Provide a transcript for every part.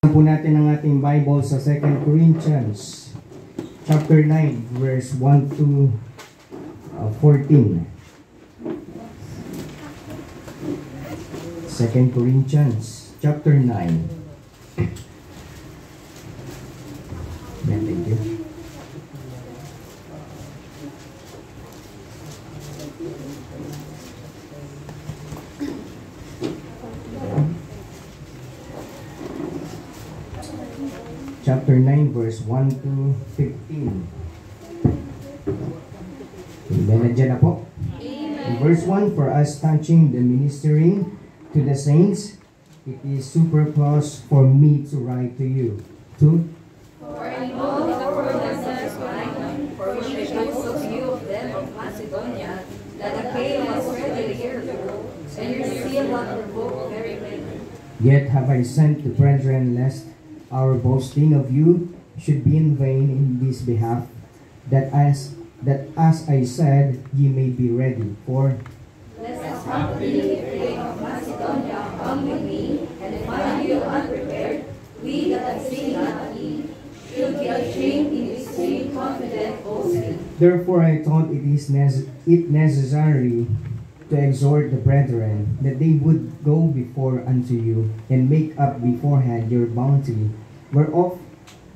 Po natin ang ating Bible sa 2 Corinthians chapter 9 verse 1 to 14. 2 Corinthians chapter 9. Thank you. Chapter 9 verse 1 to 15. Amen. Nandiyan na po. In verse 1, for us touching the ministering to the saints, it is superfluous for me to write to you. 2. For I know the forbearance of mine, for which I also few of them of Macedonia, that Achaia was ready a year ago, and your seal not revoked very plainly. Yet have I sent the brethren, lest our boasting of you should be in vain in this behalf, that as I said, ye may be ready. For lest haply the king of Macedonia come with me, and find you unprepared, we that have seen not ye, should be ashamed in this same confident boasting. therefore I thought it necessary to exhort the brethren, that they would go before unto you, and make up beforehand your bounty, whereof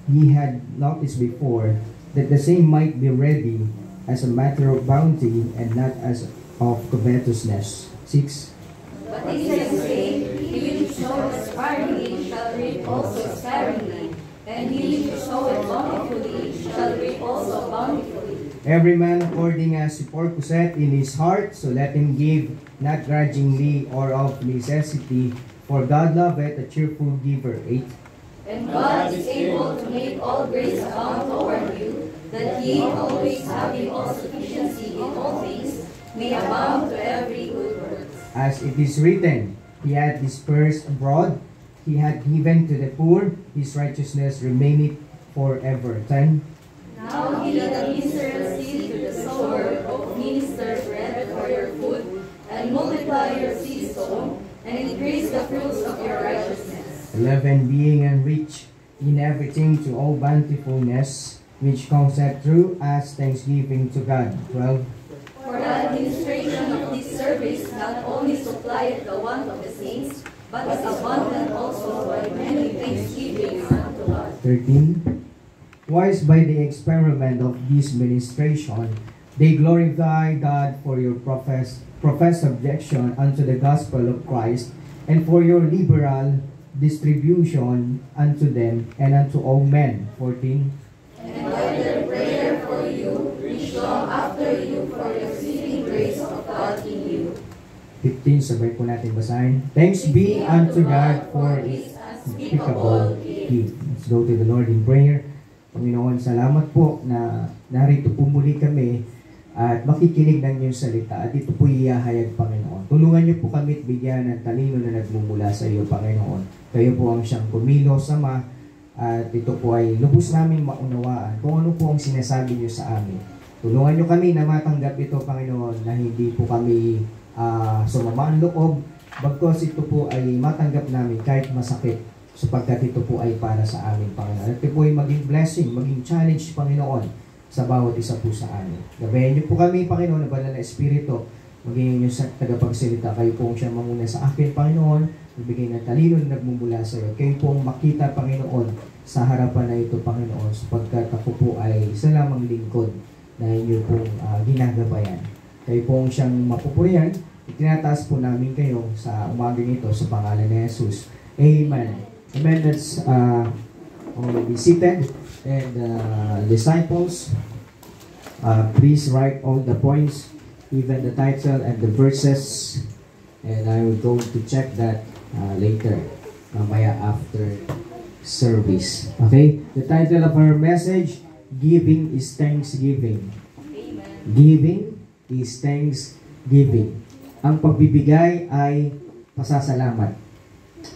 ye had noticed before, that the same might be ready as a matter of bounty, and not as of covetousness. 6. But this I say, he which soweth sparingly shall reap also sparingly, and he which soweth bountifully shall reap also bountifully. Every man according as he purposeth in his heart, so let him give, not grudgingly or of necessity, for God loveth a cheerful giver. 8. And God is able to make all grace abound toward you, that ye, always having all sufficiency in all things, may abound to every good work. As it is written, he hath dispersed abroad, he hath given to the poor, his righteousness remaineth forever. 10. Now he that ministereth seed to the sower, both minister bread for your food, and multiply your seed sown, and increase the fruits of your righteousness. 11. Being enriched in everything to all bountifulness, which cometh through as thanksgiving to God. 12. For the administration of this service not only supplieth the want of the saints, but is abundant also by many thanksgivings unto God. 13. Wise by the experiment of this ministration, they glorify God for your professed subjection unto the gospel of Christ, and for your liberal distribution unto them and unto all men. 14. And by their prayer for you, reach long after you for the exceeding grace of God in you. 15. Sabay po natin basahin. Thanks be unto God for His unspeakable gift. Let's go to the Lord in prayer. Panginoon, salamat po na narito po muli kami at makikinig ng iyong salita at ito po iyahayag, Panginoon. Tulungan niyo po kami at bigyan ng talino na nagmumula sa iyo, Panginoon. Kayo po ang siyang kumilos, Ama, at ito po ay lubos namin maunawaan kung ano po ang sinasabi niyo sa amin. Tulungan niyo kami na matanggap ito, Panginoon, na hindi po kami sumama ang loob, bagkos ito po ay matanggap namin kahit masakit, sapagkat ito po ay para sa amin, Panginoon. At ito po ay maging blessing, maging challenge, Panginoon, sa bawat isa po sa amin. Gabayan niyo po kami, Panginoon, na banal na Espiritu, maging inyong tagapagsalita. Kayo po ang siyang manguna sa akin, Panginoon, magbigay ng talino na nagmumula sa iyo. Kayo po ang makita, Panginoon, sa harapan na ito, Panginoon, sapagkat ako po ay isa lamang lingkod na inyo pong ginagabayan. Kayo po ang siyang mapupurihan. Itinataas po namin kayo sa umagang ito sa pangalan ni Jesus. Amen. Amen. Let's be seated. And disciples, please write all the points, even the title and the verses. And I will go to check that later, mamaya after service. Okay? The title of our message, Giving is Thanksgiving. Amen. Giving is Thanksgiving. Ang pagbibigay ay pasasalamat.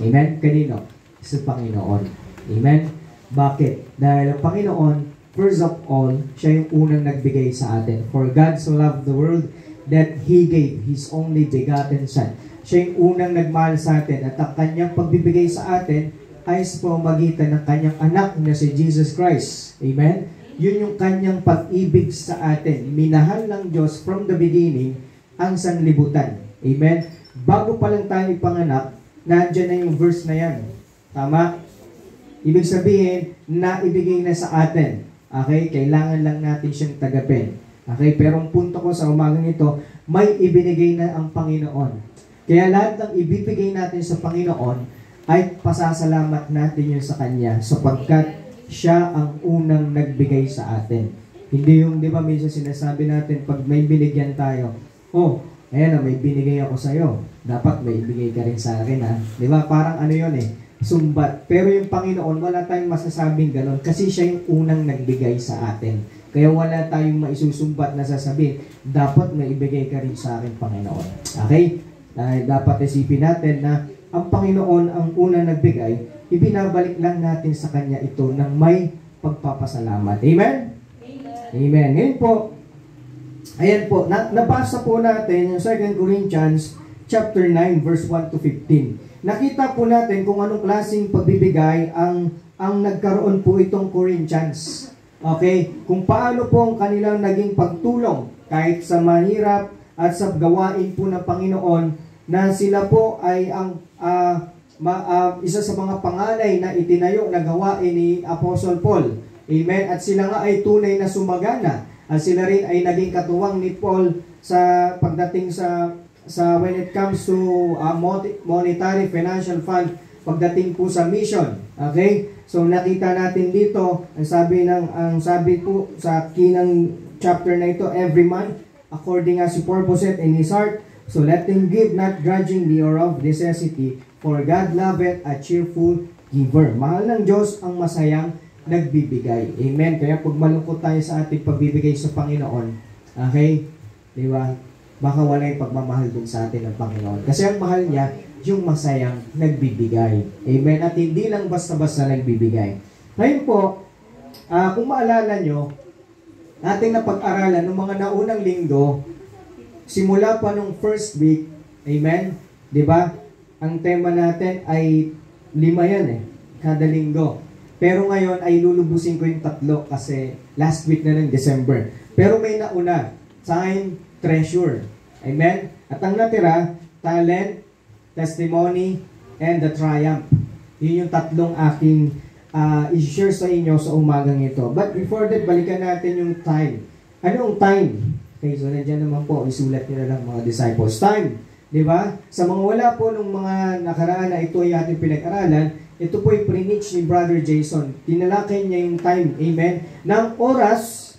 Amen? Kanino? Sa Panginoon. Amen? Bakit? Dahil ang Panginoon, first of all, siya yung unang nagbigay sa atin. For God so loved the world that He gave His only begotten Son. Siya yung unang nagmahal sa atin at ang kanyang pagbibigay sa atin ay sa pamamagitan ng kanyang anak na si Jesus Christ. Amen? Yun yung kanyang pag-ibig sa atin. Minahal ng Diyos from the beginning ang sanlibutan. Amen? Bago pa lang tayo ipanganak, nandiyan na yung verse na yan. Tama? Ibig sabihin, naibigay na sa atin. Okay? Kailangan lang natin siyang tagapin. Okay? Pero ang punto ko sa umagang ito, may ibinigay na ang Panginoon. Kaya lahat ng ibibigay natin sa Panginoon ay pasasalamat natin yun sa Kanya sapagkat siya ang unang nagbigay sa atin. Hindi yung, di ba, minsan sinasabi natin pag may binigyan tayo, oh, ayan, may binigay ako sa'yo. Dapat may ibigay ka rin sa akin, ha? Di ba? Parang ano yun eh, sumbat. Pero yung Panginoon, wala tayong masasabing ganun kasi siya yung unang nagbigay sa atin. Kaya wala tayong maisusumbat na sasabihin, dapat may ibigay ka rin sa akin, Panginoon. Okay? Dapat isipin natin na ang Panginoon ang unang nagbigay, ibinabalik lang natin sa Kanya ito ng may pagpapasalamat. Amen? Amen. Ngayon po, ayan po, nabasa po natin yung 2 Corinthians chapter 9 verse 1 to 15. Nakita po natin kung anong klaseng pagbibigay ang nagkaroon po itong Corinthians. Okay? Kung paano po ang kanilang naging pagtulong kahit sa mahirap at sa gawain po ng Panginoon na sila po ay ang isa sa mga panganay na itinayo na gawain ni Apostle Paul. Amen? At sila nga ay tunay na sumagana. At sila rin ay naging katuwang ni Paul sa pagdating sa when it comes to monetary financial fund, pagdating po sa mission. Okay? So nakita natin dito, ang sabi po sa kinang chapter na ito, every man according as he purposeth in his heart, so let him give not grudgingly or of necessity, for God loveth a cheerful giver. Mahal ng Diyos ang masayang nagbibigay. Amen. Kaya pag malungkot tayo sa ating pagbibigay sa Panginoon, okay? Di ba? Baka wala yung pagmamahal dun sa atin ng Panginoon. Kasi ang mahal niya, yung masayang nagbibigay. Amen. At hindi lang basta-basta nagbibigay. Ngayon po, kung maalala nyo, ating napag-aralan ng mga naunang linggo, simula pa nung first week, amen? Di ba? Ang tema natin ay 5 yan kada linggo. Pero ngayon ay lulubusin ko yung 3 kasi last week na ng December. Pero may nauna, time, treasure. Amen? At ang natira, talent, testimony, and the triumph. Yun yung 3 aking i-share sa inyo sa umagang ito. But before that, balikan natin yung time. Anong time? Okay, so nandiyan naman po, isulat nyo na lang mga disciples. Time, di ba? Sa mga wala po nung mga nakaraan na ito ay ating pinag-aralan, ito po ay preach ni Brother Jason. Tinalakay niya yung time, amen, ng oras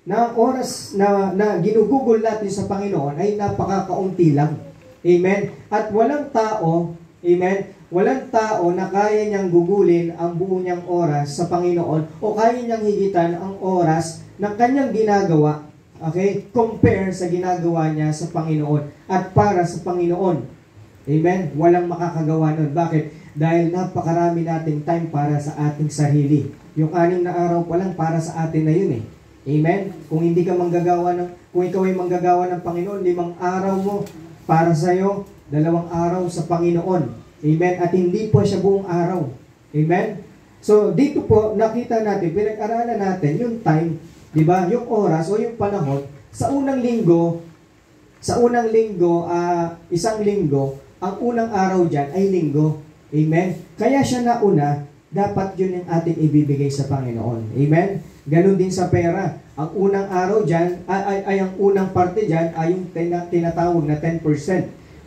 na ginugugol natin sa Panginoon ay napakakaunti lang. Amen? At walang tao, amen, walang tao na kaya niyang gugulin ang buo niyang oras sa Panginoon o kaya niyang higitan ang oras ng kanyang ginagawa. Okay? Compare sa ginagawa niya sa Panginoon at para sa Panginoon. Amen? Walang makakagawa nun. Bakit? Dahil napakarami nating time para sa ating sarili. Yung 6 na araw pa lang para sa atin na yun eh. Amen? Kung hindi ka kung ikaw ay manggagawa ng Panginoon, 5 araw mo para sa'yo, 2 araw sa Panginoon. Amen? At hindi po siya buong araw. Amen? So, dito po, nakita natin, pinag-aralan natin yung time, di ba? Yung oras o yung panahon sa unang linggo, isang linggo, ang unang araw diyan ay linggo. Amen? Kaya siya nauna, dapat yun yung ating ibibigay sa Panginoon. Amen? Ganon din sa pera. Ang unang araw diyan ay ang unang parte diyan ay yung tinatawag na 10%,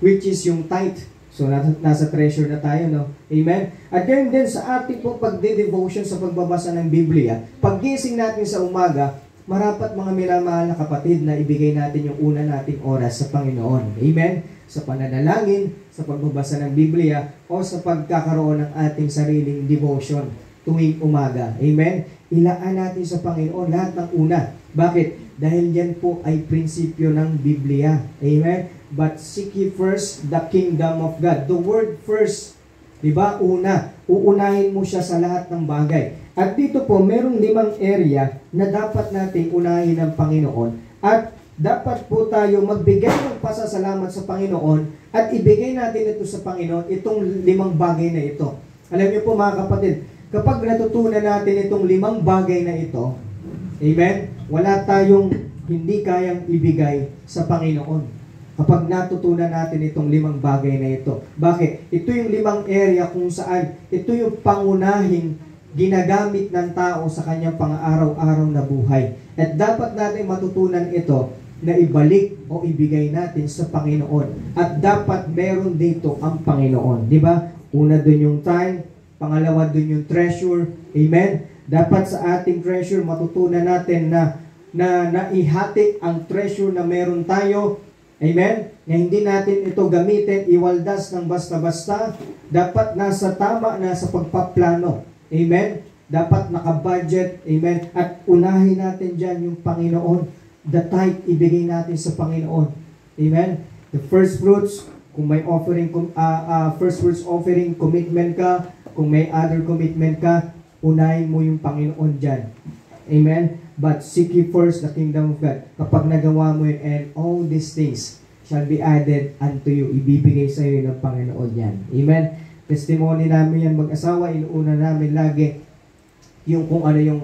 which is yung tithe. So, nasa treasure na tayo, no? Amen? At ganyan din sa ating pong pagde-devotion sa pagbabasa ng Biblia, paggising natin sa umaga, marapat mga minamahal na kapatid na ibigay natin yung una nating oras sa Panginoon. Amen? Sa pananalangin, sa pagbabasa ng Biblia, o sa pagkakaroon ng ating sariling devotion tuwing umaga. Amen? Ilaan natin sa Panginoon lahat ng una. Bakit? Dahil yan po ay prinsipyo ng Biblia. Amen? But seek ye first the kingdom of God. The word first, diba? Una. Uunahin mo siya sa lahat ng bagay. At dito po, merong 5 area na dapat nating unahin ng Panginoon. At dapat po tayo magbigay ng pasasalamat sa Panginoon at ibigay natin ito sa Panginoon, itong 5 bagay na ito. Alam niyo po mga kapatid, kapag natutunan natin itong 5 bagay na ito, amen, wala tayong hindi kayang ibigay sa Panginoon. Kapag natutunan natin itong 5 bagay na ito. Bakit? Ito yung 5 area kung saan ito yung pangunahing ginagamit ng tao sa kanyang pang-araw-araw na buhay. At dapat natin matutunan ito na ibalik o ibigay natin sa Panginoon. At dapat meron dito ang Panginoon. Di ba? Una dun yung time, pangalawa dun yung treasure. Amen? Dapat sa ating treasure matutunan natin na naihati ang treasure na meron tayo. Amen? Na hindi natin ito gamitin, iwaldas ng basta-basta. Dapat nasa tama na sa pagpaplano. Amen? Dapat naka-budget. Amen? At unahin natin dyan yung Panginoon. The tithe, ibigay natin sa Panginoon. Amen? The first fruits, kung may offering, first fruits offering, commitment ka, kung may other commitment ka, unahin mo yung Panginoon dyan. Amen? But seek ye first the kingdom of God. Kapag nagawa mo yun, and all these things shall be added unto you. Ibibigay sa iyo ng Panginoon yan. Amen? Testimony namin yan mag-asawa, inuuna namin lagi yung kung ano yung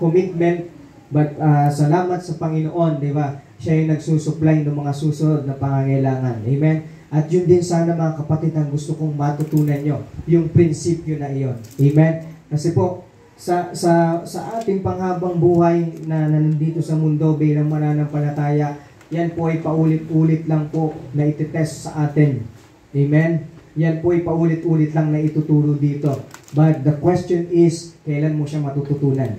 commitment. But salamat sa Panginoon, di ba? Siya yung nagsusupply ng mga susunod na pangangailangan. Amen? At yun din sana mga kapatid ang gusto kong matutunan nyo, yung prinsipyo na iyon. Amen? Kasi po, sa ating panghabang buhay na nandito sa mundo bilang mananampalataya, yan po ay paulit-ulit lang po na ititest sa atin. Amen? Yan po ay paulit-ulit lang na ituturo dito. But the question is, kailan mo siya matututunan?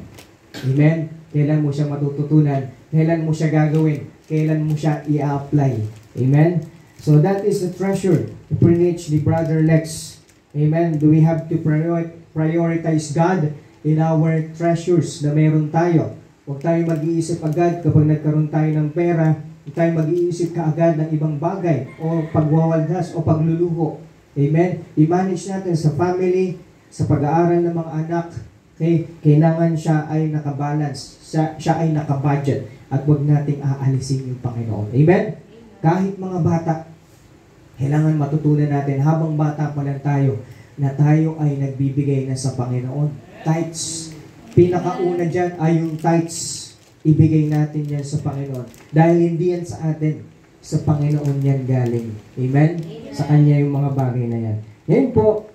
Amen? Kailan mo siya matututunan? Kailan mo siya gagawin? Kailan mo siya i-apply? Amen? So that is the treasure to preach ni Brother Lex. Amen? Do we have to prioritize God in our treasures na meron tayo? Huwag tayo mag-iisip agad kapag nagkaroon tayo ng pera. Huwag tayo mag-iisip kaagad ng ibang bagay o pagwawaldas o pagluluho. Amen? I-manage natin sa family, sa pag-aaral ng mga anak. Okay? Kailangan siya ay nakabalance. Siya ay nakabudget. At huwag nating aalisin yung Panginoon. Amen? Kahit mga bata, kailangan matutunan natin habang bata pa lang tayo na tayo ay nagbibigay na sa Panginoon. Tithes. Pinakauna dyan ay yung tithes. Ibigay natin yan sa Panginoon. Dahil hindi yan sa atin. Sa Panginoon yan galing. Amen? Sa Kanya yung mga bagay na yan. Ngayon po,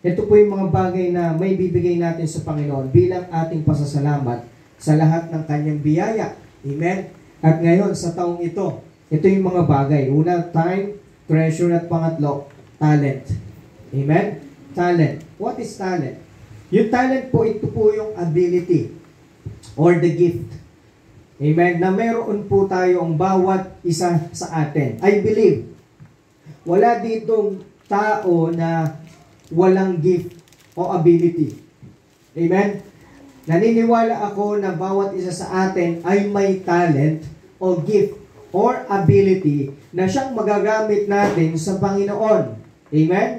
ito po yung mga bagay na may bibigay natin sa Panginoon bilang ating pasasalamat sa lahat ng Kanyang biyaya. Amen? At ngayon, sa taong ito, ito yung mga bagay. Una, time, treasure, at pangatlo, talent. Amen? Talent. What is talent? Yung talent po, ito po yung ability or the gift. Amen? Na meron po tayo ang bawat isa sa atin. I believe, wala ditong tao na walang gift o ability. Amen? Naniniwala ako na bawat isa sa atin ay may talent o gift or ability na siyang magagamit natin sa Panginoon. Amen?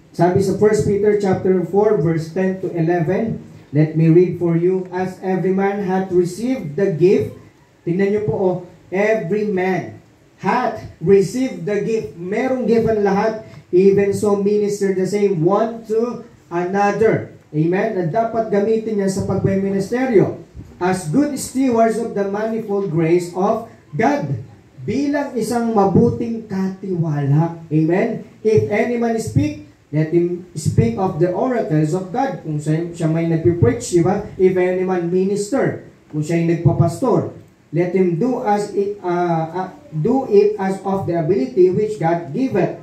Sabi sa 1 Peter chapter 4 verse 10 to 11, let me read for you. As every man hath received the gift, tingnan niyo po, every man hath received the gift. Merong given lahat, even so minister the same one to another. Amen? Na dapat gamitin niya sa pagmiministeryo as good stewards of the manifold grace of God, bilang isang mabuting katiwala. Amen? If any man speak, let him speak of the oracles of God. Kung siya may nagpipreach, diba? If any man minister, kung siya ay nagpapastor, let him do it as of the ability which God giveth,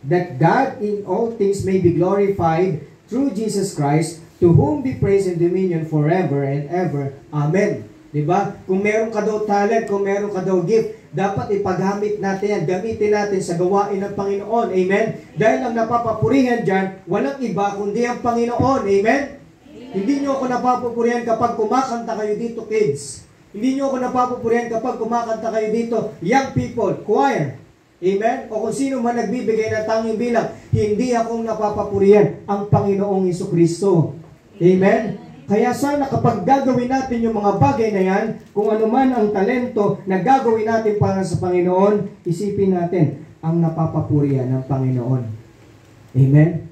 that God in all things may be glorified through Jesus Christ, to whom be praise and dominion forever and ever. Amen. Diba? Kung meron ka daw talent, kung meron ka daw gift, dapat ipagamit natin yan, gamitin natin sa gawain ng Panginoon. Amen? Dahil ang napapapurihan dyan, walang iba kundi ang Panginoon. Amen? Hindi nyo ako napapapurihan kapag kumakanta kayo dito, kids. Hindi nyo ako napapapurihan kapag kumakanta kayo dito, young people, choir. Amen? O kung sino man nagbibigay ng tanging bilang, hindi akong napapapurihan ang Panginoong Jesucristo. Amen? Kaya sana kapag gagawin natin yung mga bagay na yan, kung ano man ang talento na gagawin natin para sa Panginoon, isipin natin ang napapapurihan ng Panginoon. Amen?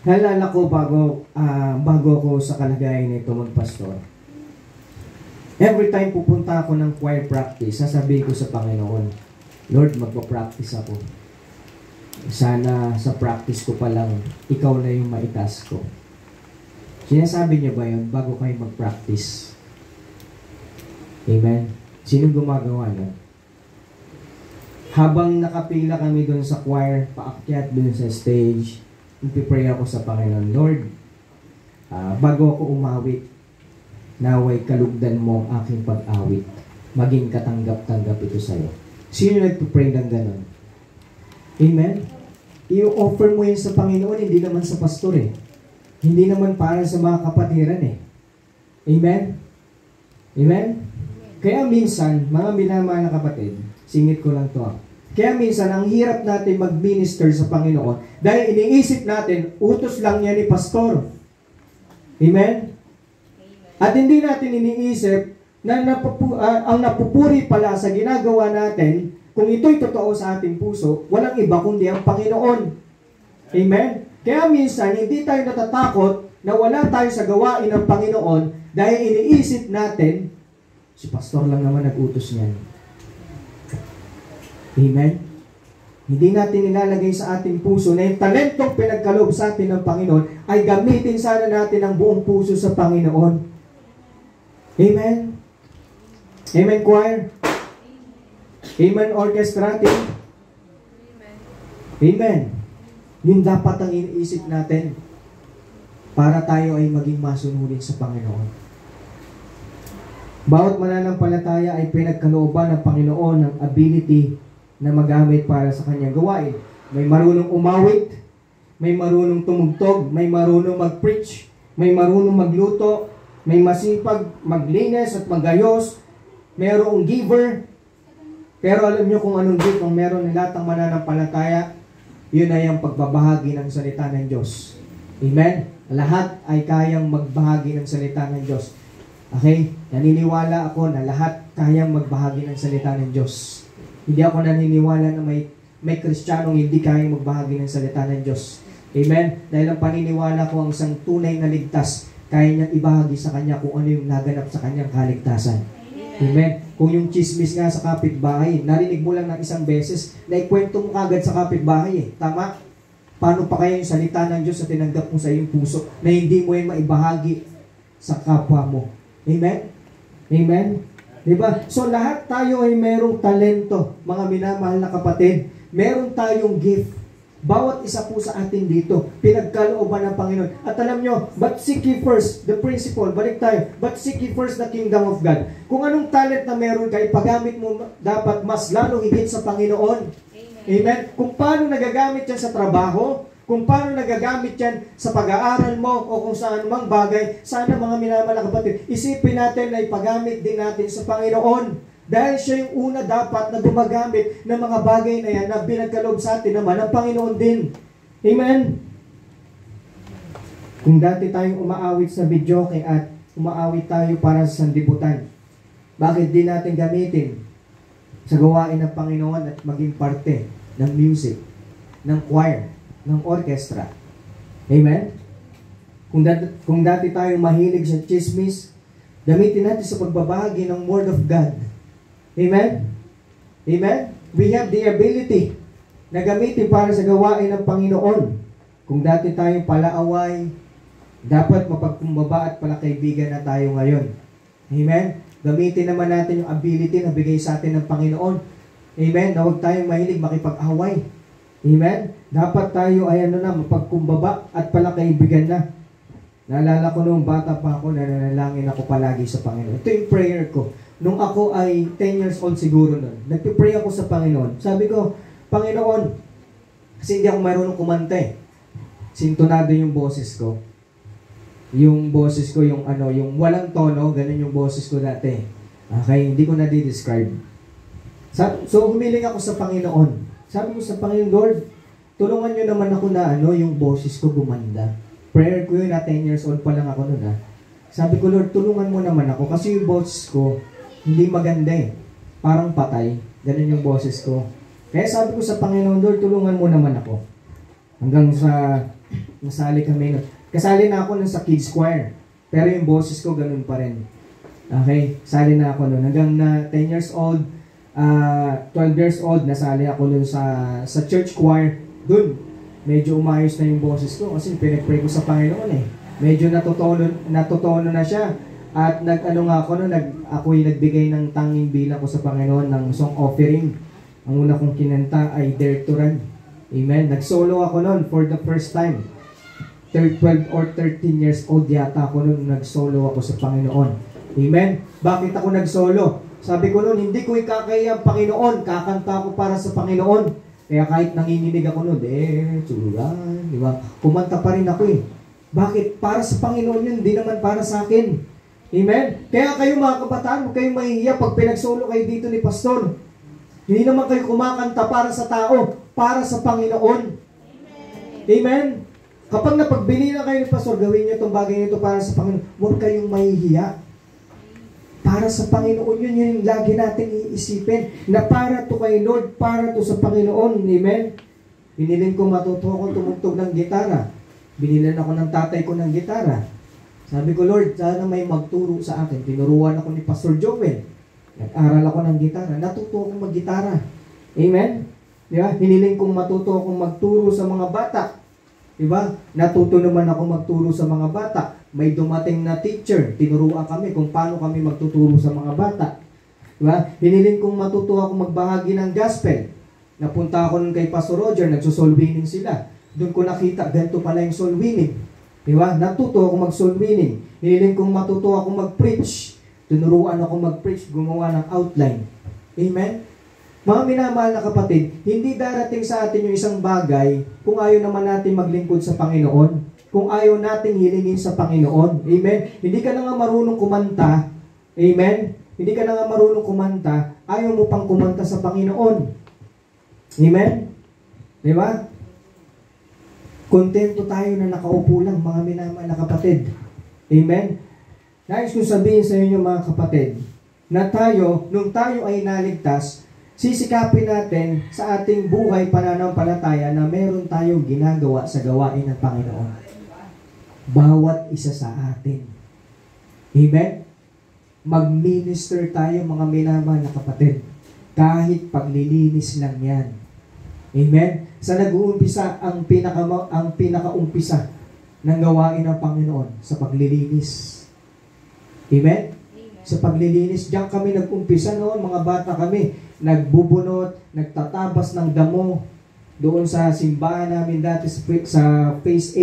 Naalala ko bago ako sa kalagayan nito magpastor. Every time pupunta ako ng choir practice, sasabihin ko sa Panginoon, Lord, magpa-practice ako. Sana sa practice ko pa lang, ikaw na yung maitas ko. Sinasabi niyo ba yun bago kayo mag-practice? Amen? Sino gumagawa nun? Habang nakapila kami doon sa choir, paakyat doon sa stage, nagpipray ako sa Panginoon, Lord, bago ako umawit, naway kalugdan mo ang aking pag-awit. Maging katanggap-tanggap ito sa'yo. Sino nagpipray ng ganon? Amen? I-offer mo yun sa Panginoon, hindi naman sa pastor eh. Hindi naman para sa mga kapatiran eh. Amen? Amen? Kaya minsan, mga minamahal na kapatid, singit ko lang to Kaya minsan, ang hirap natin mag-minister sa Panginoon dahil iniisip natin, utos lang yan ni pastor. Amen? At hindi natin iniisip na ang napupuri pala sa ginagawa natin, kung ito'y totoo sa ating puso, walang iba kundi ang Panginoon. Amen? Kaya minsan, hindi tayo natatakot na wala tayo sa gawain ng Panginoon dahil iniisip natin, si pastor lang naman nag-utos niyan. Amen? Hindi natin nilalagay sa ating puso na yung talentong pinagkaloob sa atin ng Panginoon ay gamitin sana natin ang buong puso sa Panginoon. Amen? Amen, choir? Amen, orchestra team? Amen. Yun dapat ang iniisip natin para tayo ay maging masunurin sa Panginoon. Bawat mananampalataya ay pinagkalooban ng Panginoon ng ability na magamit para sa kanyang gawain. May marunong umawit, may marunong tumugtog, may marunong mag-preach, may marunong magluto, may masipag maglinis at magayos, mayroong giver. Pero alam nyo kung anong gift ang meron ng lahat ng mananampalataya, yun ay ang pagbabahagi ng salita ng Diyos. Amen? Lahat ay kayang magbahagi ng salita ng Diyos. Okay? Naniniwala ako na lahat kayang magbahagi ng salita ng Diyos. Hindi ako naniniwala na may Kristiyanong hindi kayang magbahagi ng salita ng Diyos. Amen? Dahil ang paniniwala ko ang isang tunay na ligtas, kaya niyang ibahagi sa kanya kung ano yung naganap sa kanyang kaligtasan. Amen? Kung yung chismis nga sa kapitbahay, narinig mo lang ng isang beses, na ikwento mo kagad sa kapitbahay eh. Tama? Paano pa kaya yung salita ng Diyos na tinanggap mo sa iyong puso na hindi mo yung maibahagi sa kapwa mo? Amen? Amen? Diba? So lahat tayo ay merong talento, mga minamahal na kapatid. Meron tayong gift. Bawat isa po sa atin dito, pinagkalooban ng Panginoon. At alam nyo, but seek ye first, the principle, balik tayo, but seek ye first the kingdom of God. Kung anong talent na meron ka, ipagamit mo dapat mas lalo higit sa Panginoon. Amen? Kung paano nagagamit yan sa trabaho, kung paano nagagamit yan sa pag-aaral mo o kung saan mang bagay, sana mga minamahal na kapatid, isipin natin na ipagamit din natin sa Panginoon. Dahil siya yung una dapat na gumagamit ng mga bagay na yan na binagkaloob sa atin naman ang Panginoon din. Amen? Kung dati tayong umaawit sa videoke at umaawit tayo para sa sandibutan, bakit di natin gamitin sa gawain ng Panginoon at maging parte ng music, ng choir, ng orchestra? Amen? Kung dati tayong mahilig sa chismis, gamitin natin sa pagbabahagi ng Word of God. Amen? Amen? We have the ability na gamitin para sa gawain ng Panginoon. Kung dati tayong palaaway, dapat mapagkumbaba at palakaibigan na tayo ngayon. Amen? Gamitin naman natin yung ability na bigay sa atin ng Panginoon. Amen? Na huwag tayong mahilig makipag-away. Amen? Dapat tayo ay mapagkumbaba at palakaibigan na. Naalala ko nung bata pa ako, nananalangin ako palagi sa Panginoon. Ito yung prayer ko. Nung ako ay 10 years old siguro nun, nagpipray ako sa Panginoon. Sabi ko, Panginoon, kasi hindi ako marunong kumanta eh. Sintonado yung boses ko. Yung boses ko, yung walang tono, ganun yung boses ko dati. Okay, hindi ko na-describe. So, humiling ako sa Panginoon. Sabi ko sa Panginoon, Lord, tulungan niyo naman ako na yung boses ko gumanda. Prayer ko yun na 10 years old pa lang ako nun ha. Sabi ko, Lord, tulungan mo naman ako kasi yung boses ko hindi maganda eh. Parang patay. Ganun yung boses ko. Kaya sabi ko sa Panginoon, Lord, tulungan mo naman ako. Hanggang sa Nasali kami nun. Kasali na ako nun sa kids choir. Pero yung boses ko ganun pa rin. Okay? Sali na ako nun. Hanggang na 10 years old, 12 years old, nasali ako nun sa church choir. Dun, medyo umayos na yung boses ko kasi pinag-pray ko sa Panginoon eh. Medyo natutono na siya. At ako'y nagbigay ng tanging bilang ko sa Panginoon ng song offering. Ang una kong kinanta ay Dare to Run. Amen. Nag-solo ako noon for the first time. 12 or 13 years old yata ako noon nag-solo ako sa Panginoon. Amen. Bakit ako nag-solo? Sabi ko noon, hindi ko ikakaya ang Panginoon. Kakanta ako para sa Panginoon. Kaya kahit nanginginig ako noon, tsulan, di ba? Kumanta pa rin ako eh. Bakit? Para sa Panginoon yun, hindi naman para sa akin. Amen? Kaya kayo mga kabataan, huwag kayong mahihiya pag pinagsolo kayo dito ni Pastor. Hindi naman kayo kumakanta para sa tao, para sa Panginoon. Amen? Kapag napagbili na kayo ni Pastor, gawin niyo itong bagay nito para sa Panginoon. Huwag kayong mahihiya. Para sa Panginoon, yun yung lagi natin iisipin. Na para to kay Lord, para to sa Panginoon. Amen? Binilin ko matuto ako tumugtog ng gitara. Binilan ako ng tatay ko ng gitara. Sabi ko, Lord, sana may magturo sa akin. Tinuruan ako ni Pastor Joel. Nag-aral ako ng gitara. Natuto akong mag-gitara. Amen? Diba? Hiniling kong matuto akong magturo sa mga bata. Diba? Natuto naman ako magturo sa mga bata. May dumating na teacher. Tinuruan kami kung paano kami magtuturo sa mga bata. Diba? Hiniling kong matuto akong magbahagi ng gospel. Napunta ako nun kay Pastor Roger. Nagsusol winning sila. Doon ko nakita, ganito pala yung soul winning. Diba? Natuto ako mag-soul winning. Hiniling kong matuto ako mag-preach. Tinuruan ako mag-preach, gumawa ng outline. Amen? Mga minamahal na kapatid, hindi darating sa atin yung isang bagay kung ayaw naman natin maglingkod sa Panginoon. Kung ayaw natin hilingin sa Panginoon. Amen? Hindi ka na nga marunong kumanta. Amen? Hindi ka na nga marunong kumanta, ayaw mo pang kumanta sa Panginoon. Amen? Diba? Kontento tayo na nakaupo lang, mga minamahal na kapatid. Amen? Nais kong sabihin sa inyo mga kapatid, na tayo, nung tayo ay naligtas, sisikapin natin sa ating buhay pananampalataya na meron tayong ginagawa sa gawain ng Panginoon. Bawat isa sa atin. Amen? Mag-minister tayo mga minamahal na kapatid. Kahit paglilinis lang yan. Amen? Sa nag-uumpisa, ang pinakaumpisa ng gawain ng Panginoon sa paglilinis. Amen? Sa paglilinis, diyan kami nag-umpisa noon, mga bata kami, nagbubunot, nagtatabas ng damo doon sa simbahan namin dati sa Phase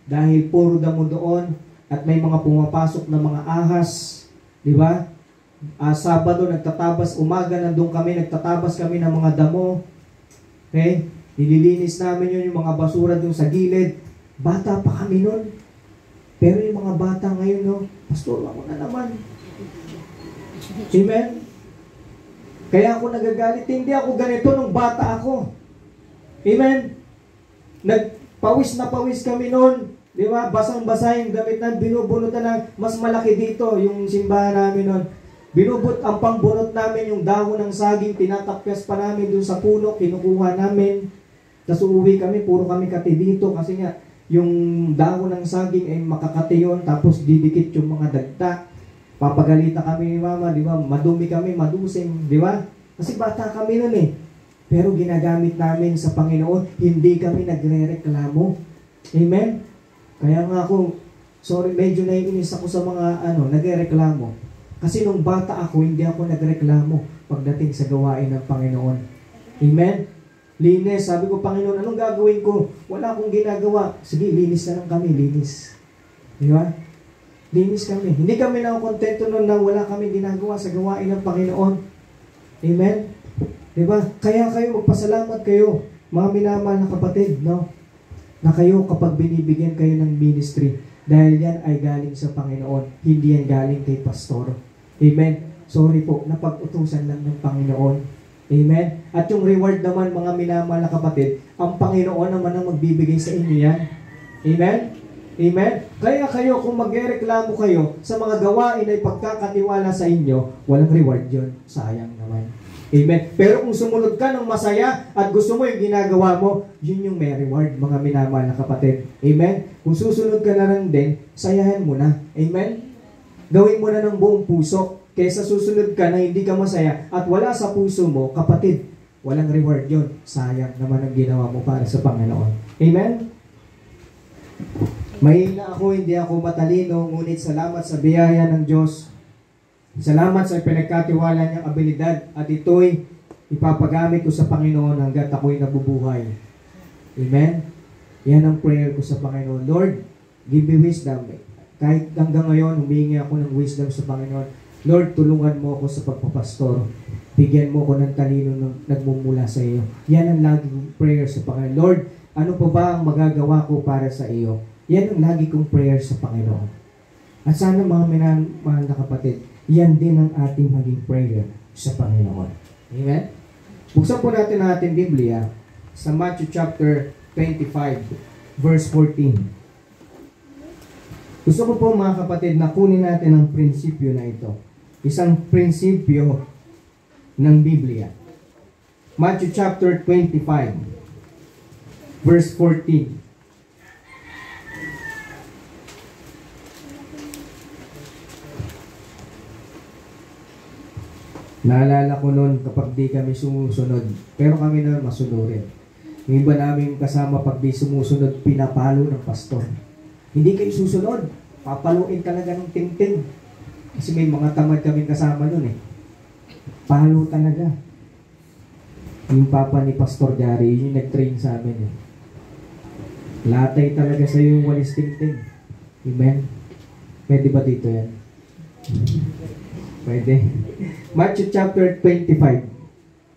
8 dahil puro damo doon at may mga pumapasok na mga ahas, di ba? Sabado nagtatabas, umaga nandun kami, nagtatabas kami ng mga damo. Okay? Nililinis namin yun, yung mga basura doon sa gilid. Bata pa kami noon. Pero yung mga bata ngayon, no, Pastor, ako na naman. Amen? Kaya ako nagagalit. Hindi ako ganito nung bata ako. Amen? Nagpawis na pawis kami noon. Di ba? Basang-basa yung damit na binubunutan na mas malaki dito yung simbahan namin noon. Ang pangbunot namin yung dahon ng saging, tinatapyas pa namin dun sa puno, kinukuha namin. Tapos uuwi kami, puro kami kati dito kasi nga yung dahon ng saging ay makakati yun, tapos didikit yung mga dagta. Papagalita kami ni Mama, di ba? Madumi kami, madusing, di ba? Kasi bata kami nun eh. Pero ginagamit namin sa Panginoon, hindi kami nagre-reklamo. Amen? Kaya nga ako, sorry, medyo naiinis ako sa mga nagre-reklamo. Kasi nung bata ako, hindi ako nagreklamo pagdating sa gawain ng Panginoon. Amen? Linis. Sabi ko, Panginoon, anong gagawin ko? Wala akong ginagawa. Sige, linis na lang kami. Linis. Di ba? Linis kami. Hindi kami na kontento nun na wala kami ginagawa sa gawain ng Panginoon. Amen? Di ba? Kaya kayo, magpasalamat kayo, mga minamahal na kapatid, no? Na kayo kapag binibigyan kayo ng ministry, dahil yan ay galing sa Panginoon, hindi yan galing kay pastor. Amen? Sorry po, napag-utusan lang ng Panginoon. Amen? At yung reward naman, mga minamahal na kapatid, ang Panginoon naman ang magbibigay sa inyo yan. Amen? Amen? Kaya kayo, kung magreklamo kayo sa mga gawain ay pagkakatiwala sa inyo, walang reward yun. Sayang naman. Amen. Pero kung sumunod ka ng masaya at gusto mo yung ginagawa mo, yun yung may reward, mga minamahal na kapatid. Amen. Kung susunod ka na lang din, sayahan mo na. Amen. Gawin mo na ng buong puso. Kaysa susunod ka na hindi ka masaya at wala sa puso mo, kapatid, walang reward yun. Sayang naman ang ginawa mo para sa Panginoon. Amen? Mahina ako, hindi ako matalino, ngunit salamat sa biyaya ng Diyos. Salamat sa pinagkatiwala niyang abilidad at ito'y ipapagamit ko sa Panginoon hanggat ako'y nabubuhay. Amen? Yan ang prayer ko sa Panginoon. Lord, give me wisdom. Kahit hanggang ngayon, humingi ako ng wisdom sa Panginoon. Lord, tulungan mo ako sa pagpapastor. Bigyan mo ako ng talino na nagmumula sa iyo. Yan ang lagi kong prayer sa Panginoon. Lord, ano pa ba ang magagawa ko para sa iyo? Yan ang lagi kong prayer sa Panginoon. At sana mga minamahal na kapatid, yan din ang ating maging prayer sa Panginoon. Amen? Buksan po natin ang ating Biblia sa Matthew chapter 25, verse 14. Gusto ko po mga kapatid na kunin natin ang prinsipyo na ito. Isang prinsipyo ng Biblia. Matthew chapter 25, verse 14. Naalala ko noon kapag di kami sumusunod, pero kami na masunurin. Yung iba namin kasama pag di sumusunod, pinapalo ng pastor. Hindi kayo susunod, papaluin talaga ng tingting. Kasi may mga tamad kami kasama noon eh. Palo talaga. Yung papa ni Pastor Gary, yung nag-train sa amin eh. Latay talaga sa yung walis tingting. Amen? Pwede ba dito yan? Pwede. Matthew chapter 25,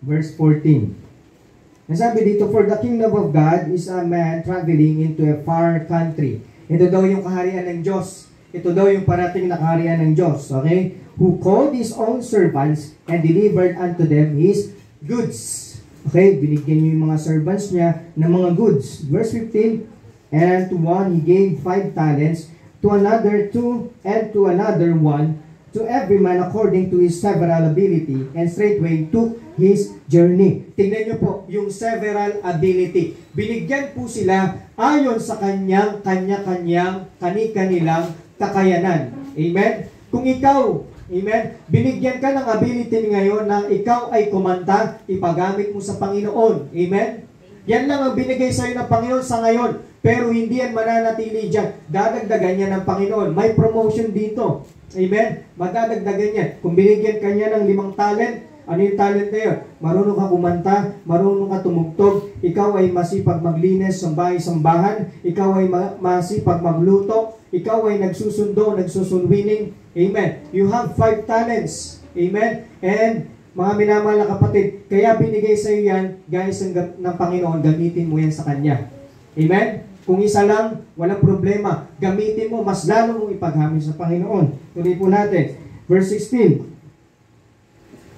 verse 14. Nasabi dito, for the kingdom of God is a man traveling into a far country. Ito daw yung kaharian ng Diyos. Ito daw yung parating na kaharian ng Diyos. Okay? Who called his own servants and delivered unto them his goods. Okay? Binigyan niyo yung mga servants niya ng mga goods. Verse 15, and to one he gave 5 talents, to another 2, and to another 1, to every man according to his several ability, and straightway took his journey. Tingnan niyo po, yung several ability. Binigyan po sila ayon sa kanya-kanyang, kani-kanilang kakayanan. Amen? Kung ikaw, amen, binigyan ka ng ability ngayon na ikaw ay kumanta, ipagamit mo sa Panginoon. Amen? Yan lang ang binigay sa iyo ng Panginoon sa ngayon. Pero hindi yan mananatili dyan. Dadagdagan niya ng Panginoon. May promotion dito. Amen? Madadagdagan yan. Kung binigyan ka niya ng 5 talent, ano yung talent na yun? Marunong ka kumanta, marunong ka tumugtog, ikaw ay masipag maglinis sa bahay-sambahan, ikaw ay masipag magluto, ikaw ay nagsusunwining. Amen? You have 5 talents. Amen? And mga minamahal na kapatid, kaya binigay sa iyo yan, guys, ng Panginoon, gamitin mo yan sa Kanya. Amen? Kung isa lang, walang problema. Gamitin mo, mas lalo mong ipaghamit sa Panginoon. Tuloy po natin. Verse 16.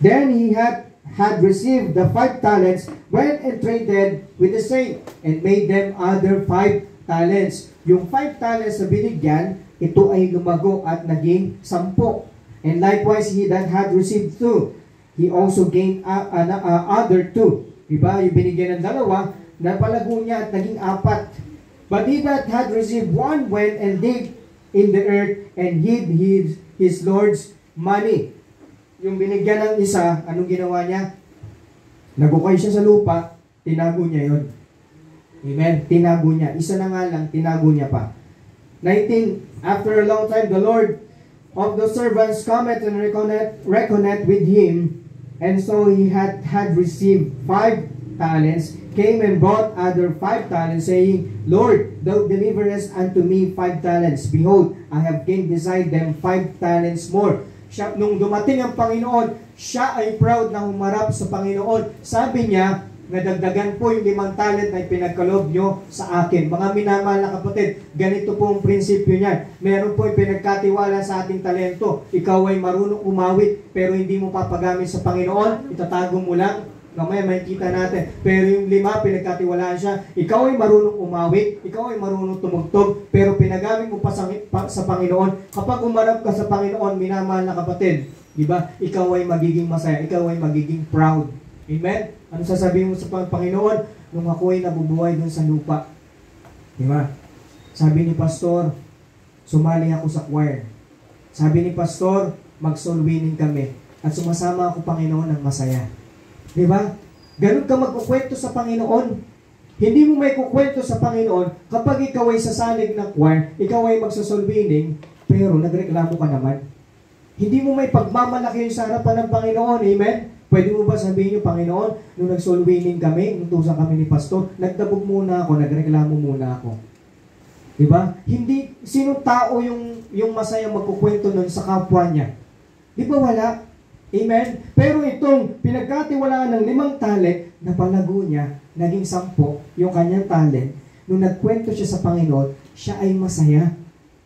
Then he had received the 5 talents, went and traded with the same, and made them other 5 talents. Yung 5 talents na binigyan, ito ay lumago at naging 10. And likewise, he that had received 2, he also gained other 2. Diba? Yung binigyan ng 2, napalago niya at naging 4. But he that had received 1 went and digged in the earth and hid his Lord's money. Yung binigyan ng isa, anong ginawa niya? Nagukay siya sa lupa, tinago niya yun. Amen? Tinago niya. Isa na nga lang, tinago niya pa. 19, after a long time, the Lord of the servants cometh and reckoneth with him, and so he had received 5 talents, came and brought other 5 talents, saying, Lord, thou deliverest unto me 5 talents. Behold, I have gained beside them 5 talents more. Nung dumating ang Panginoon, siya ay proud na humarap sa Panginoon. Sabi niya, nadagdagan po yung 5 talent na pinagkaloob nyo sa akin. Mga minamahal na kapatid, ganito po ang prinsipyo niyan. Meron po yung pinagkatiwala sa ating talento. Ikaw ay marunong umawit, pero hindi mo papagamit sa Panginoon, itatago mo lang. Mamaya makikita natin. Pero yung 5, pinagkatiwalaan siya. Ikaw ay marunong umawit, ikaw ay marunong tumugtog, pero pinagamit mo pa sa Panginoon. Kapag umarap ka sa Panginoon, minamahal na kapatid, Diba? Ikaw ay magiging masaya. Ikaw ay magiging proud. Amen? Ano sasabihin mo sa Panginoon? Nung ako ay nabubuhay dun sa lupa. Diba? Sabi ni Pastor, sumali ako sa choir. Sabi ni Pastor, mag-soul winning kami. At sumasama ako, Panginoon, ng masaya. Diba? Ganun ka magkukwento sa Panginoon. Hindi mo may kukwento sa Panginoon kapag ikaw ay sasalig ng choir, ikaw ay magsa-soul winning, pero nagreklamo ka naman. Hindi mo may pagmamalaki yung sa harapan ng Panginoon. Amen? Pwede mo ba sabihin nyo, Panginoon, nung nag-soul winning kami, nung tusa kami ni Pastor, nagdabog muna ako, nagreklamo muna ako. Diba? Hindi, sino tao yung masaya magkukwento nun sa kapwa niya? Di ba wala? Amen? Pero itong pinagkatiwalaan ng 5 talent, napalago niya, naging 10, yung kanyang talent. Nung nagkwento siya sa Panginoon, siya ay masaya.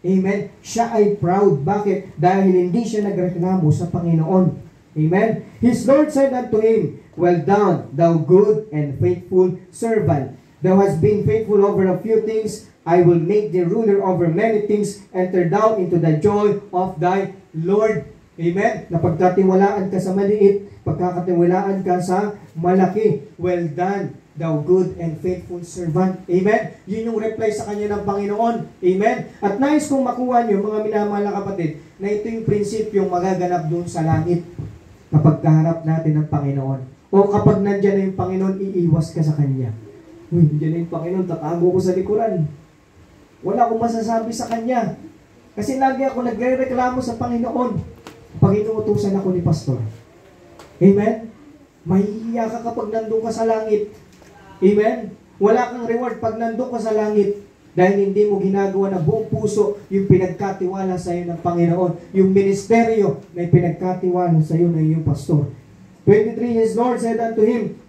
Amen? Siya ay proud. Bakit? Dahil hindi siya nagreklamo sa Panginoon. Amen? His Lord said unto him, Well done, thou good and faithful servant. Thou hast been faithful over a few things. I will make thee ruler over many things. Enter thou into the joy of thy Lord. Amen? Napagkatiwalaan ka sa maliit, pagkakatiwalaan ka sa malaki. Well done, thou good and faithful servant. Amen? Yun yung reply sa kanya ng Panginoon. Amen? At nais kong makuha nyo, mga minamahal na kapatid, na ito yung prinsipyong magaganap doon sa langit kapag kaharap natin ng Panginoon. O kapag nandyan na yung Panginoon, iiwas ka sa Kanya. Uy, nandyan na yung Panginoon, tatago ko sa likuran. Wala akong masasabi sa Kanya. Kasi lagi ako nagre-reklamo sa Panginoon pag inuutusan ako ni Pastor. Amen? Mahihiya ka kapag nandun ka sa langit. Amen? Wala kang reward pag nandun ka sa langit dahil hindi mo ginagawa na buong puso yung pinagkatiwala sa iyo ng Panginoon. Yung ministeryo na pinagkatiwala sa iyo ng iyong pastor. 23, His Lord said unto him,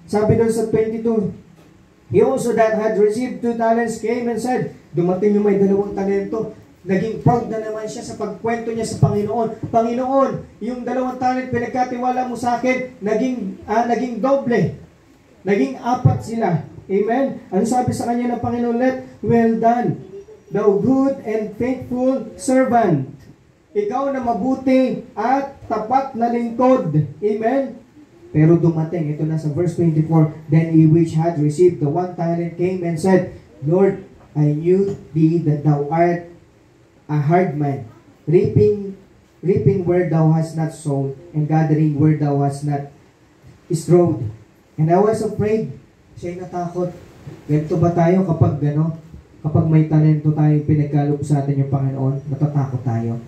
sabi doon sa 22, He also that had received 2 talents came and said, dumating yung may 2 talento. Naging proud na naman siya sa pagkwento niya sa Panginoon. Panginoon, yung 2 talent pinagkatiwala mo sa akin, naging doble. Naging 4 sila. Amen? Ano sabi sa kanya ng Panginoon? Well done, thou good and faithful servant. Ikaw na mabuti at tapat na lingkod. Amen? Pero dumating, ito na sa verse 24, Then he which had received the 1 talent came and said, Lord, I knew thee that thou art a hard man, reaping where thou hast not sown, and gathering where thou hast not strawed. And I was afraid. Siya'y natakot. Ganito ba tayo kapag kapag may talento tayo pinagkaloob sa atin yung Panginoon, natatakot tayo.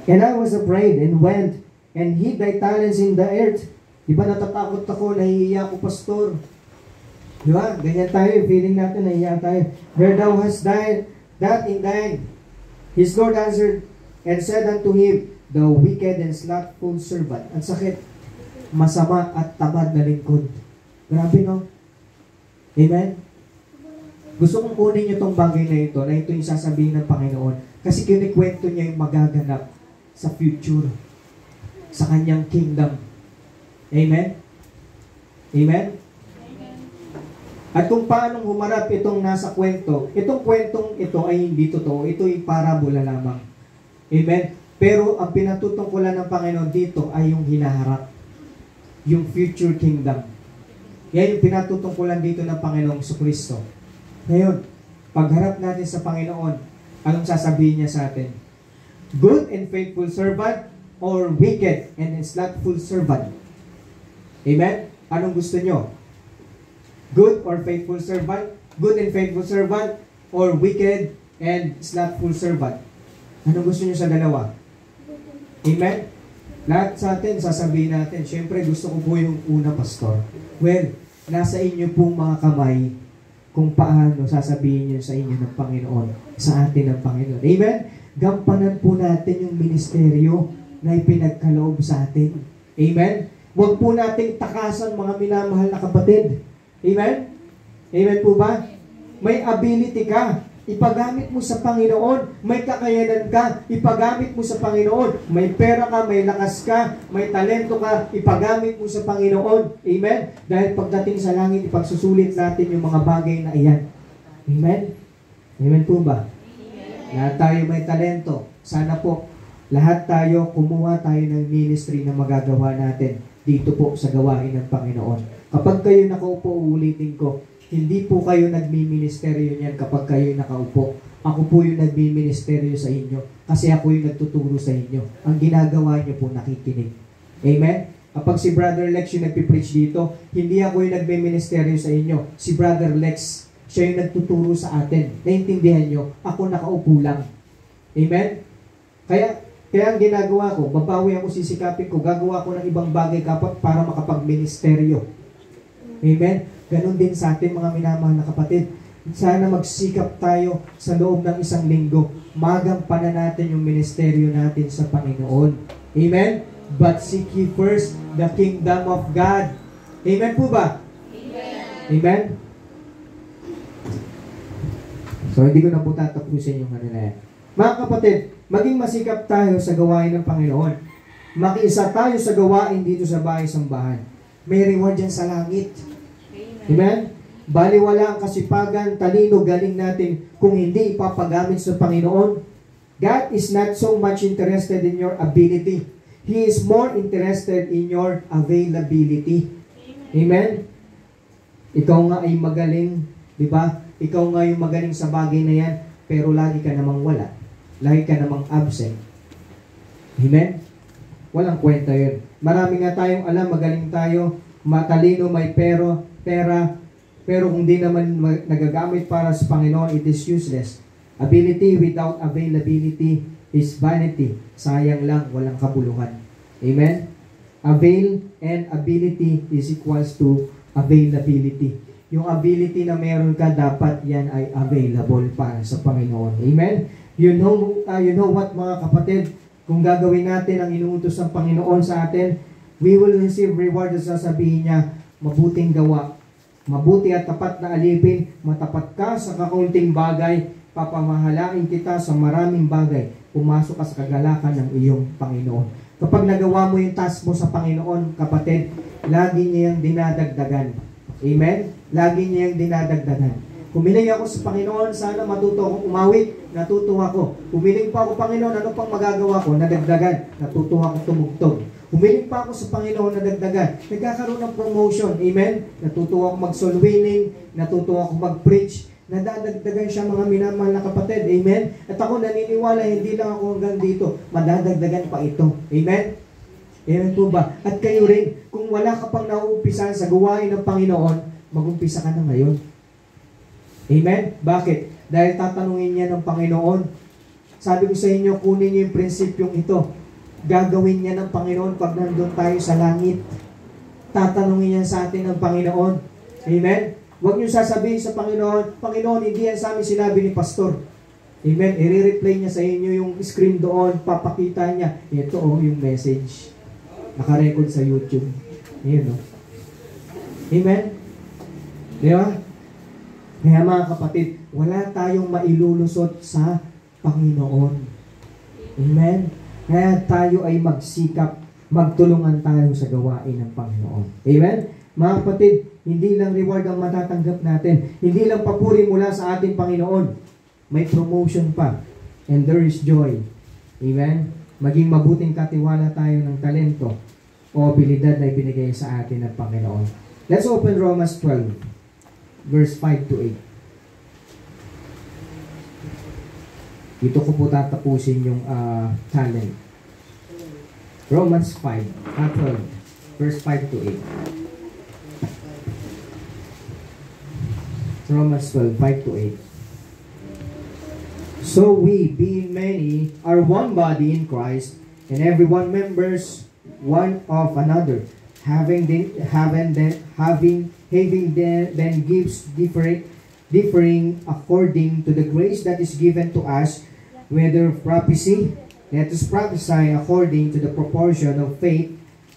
And I was afraid and went and hid thy talents in the earth. Diba natatakot ako, nahihiya ako, pastor. Diba? Ganyan tayo, feeling natin, nahihiya tayo. Where thou hast died, that in thine. His Lord answered and said unto him, Thou wicked and slothful servant. Ang sakit, masama at tamad na lingkod. Grabe, no? Amen? Gusto kong kunin niyo itong bagay na ito yung sasabihin ng Panginoon. Kasi kinikwento niya yung magaganap sa future, sa kanyang kingdom. Amen? Amen? At kung paano humarap itong nasa kwento, itong kwentong ito ay hindi totoo. Ito ay parabola lamang. Amen? Pero ang pinatutungkulan ng Panginoon dito ay yung hinaharap. Yung future kingdom. Yan yung pinatutungkulan dito ng Panginoong Kristo. Ngayon, pagharap natin sa Panginoon, anong sasabihin niya sa atin? Good and faithful servant or wicked and slothful servant? Amen? Anong gusto nyo? Good or faithful servant? Good and faithful servant? Or wicked and slothful servant? Anong gusto nyo sa dalawa? Amen? Lahat sa atin, sasabihin natin, syempre gusto ko po yung una, pastor. Well, nasa inyo pong mga kamay kung paano sasabihin nyo sa inyo ng Panginoon, sa atin ng Panginoon. Amen? Gampanan po natin yung ministeryo na ipinagkaloob sa atin. Amen? Huwag po nating takasan, mga minamahal na kapatid. Amen? Amen po ba? May ability ka. Ipagamit mo sa Panginoon. May kakayanan ka. Ipagamit mo sa Panginoon. May pera ka, may lakas ka, may talento ka. Ipagamit mo sa Panginoon. Amen? Dahil pagdating sa langit, ipagsusulit natin yung mga bagay na iyan. Amen? Amen po ba? Lahat tayo may talento. Sana po, Lahat tayo, kumuha tayo ng ministry na magagawa natin dito po sa gawain ng Panginoon. Kapag kayo nakaupo, uulitin ko, hindi po kayo nagmi-ministeryo niyan kapag kayo nakaupo. Ako po yung nagmi-ministeryo sa inyo kasi ako yung nagtuturo sa inyo. Ang ginagawa niyo po, nakikinig. Amen? Kapag si Brother Lex yung nagpipreach dito, hindi ako yung nagmi-ministeryo sa inyo. Si Brother Lex, siya yung nagtuturo sa atin. Naintindihan niyo? Ako nakaupo lang. Amen? Kaya ang ginagawa ko, babawi ako, sisikapin ko, gagawa ko ng ibang bagay kapag para makapag-ministeryo. Amen? Ganon din sa atin mga minamahal na kapatid. Sana magsikap tayo sa loob ng isang linggo. Magampanan natin yung ministeryo natin sa Panginoon. Amen? But seek ye first the kingdom of God. Amen po ba? Amen. Amen? So, hindi ko na po tatapusin yung ano na yan. Mga kapatid, maging masikap tayo sa gawain ng Panginoon. Makiisa tayo sa gawain dito sa bahay-sambahan. May reward yan sa langit. Amen? Baliwala ang kasipagan, talino, galing natin kung hindi ipapagamit sa Panginoon. God is not so much interested in your ability. He is more interested in your availability. Amen? Ikaw nga ay magaling, di ba? Ikaw nga yung magaling sa bagay na yan, pero lagi ka namang wala. Lagi ka namang absent. Amen? Walang kwenta yun. Marami nga tayong alam, magaling tayo, matalino, may pera, pero kung di naman nagagamit para sa Panginoon, it is useless. Ability without availability is vanity. Sayang lang, walang kabuluhan. Amen? Avail and ability is equals to availability. Yung ability na meron ka, dapat yan ay available para sa Panginoon. Amen? You know what mga kapatid, kung gagawin natin ang inuutos ng Panginoon sa atin, we will receive reward. Sasabihin niya, mabuting gawa, mabuti at tapat na alipin, matapat ka sa kakunting bagay, papamahalain kita sa maraming bagay, pumasok ka sa kagalakan ng iyong Panginoon. Kapag nagawa mo yung task mo sa Panginoon, kapatid, lagi niya yung dinadagdagan. Amen? Lagi niya yung dinadagdagan. Humiling ako sa Panginoon, sana matuto akong umawit, natuto ako. Humiling pa ako, Panginoon, ano pang magagawa ko? Nadagdagan, natuto akong tumugtog. Humiling pa ako sa Panginoon, nadagdagan. Nagkakaroon ng promotion, amen? Natuto akong mag-soul winning, natuto akong mag-preach, nadadagdagan siya mga minamahal na kapatid, amen? At ako naniniwala, hindi lang ako hanggang dito, madadagdagan pa ito, amen? Amen po ba? At kayo rin, kung wala ka pang nauumpisan sa gawain ng Panginoon, mag-umpisa ka na ngayon. Amen? Bakit? Dahil tatanungin niya ng Panginoon. Sabi ko sa inyo, kunin niyo yung prinsipyong ito. Gagawin niya ng Panginoon pag nandun tayo sa langit. Tatanungin niya sa atin ng Panginoon. Amen? Huwag niyo sasabihin sa Panginoon, Panginoon, hindi yan sa amin sinabi ni Pastor. Amen? I-replay niya sa inyo yung screen doon, papakita niya. Ito yung message. Nakarecord sa YouTube. Ayan Amen? Di ba? Kaya mga kapatid, wala tayong mailulusot sa Panginoon. Amen? Kaya tayo ay magsikap, magtulungan tayo sa gawain ng Panginoon. Amen? Mga kapatid, hindi lang reward ang matatanggap natin. Hindi lang papuri mula sa ating Panginoon. May promotion pa. And there is joy. Amen? Maging mabuting katiwala tayo ng talento o abilidad na ibinigay sa atin ng Panginoon. Let's open Romans 12. Verse 5 to 8. Dito ko po tatapusin yung talent. Romans 5, 12, verse 5 to 8. Romans 12, 5 to 8. So we, being many, are one body in Christ, and everyone members one of another, having then gifts differing according to the grace that is given to us, whether prophecy, let us prophesy according to the proportion of faith,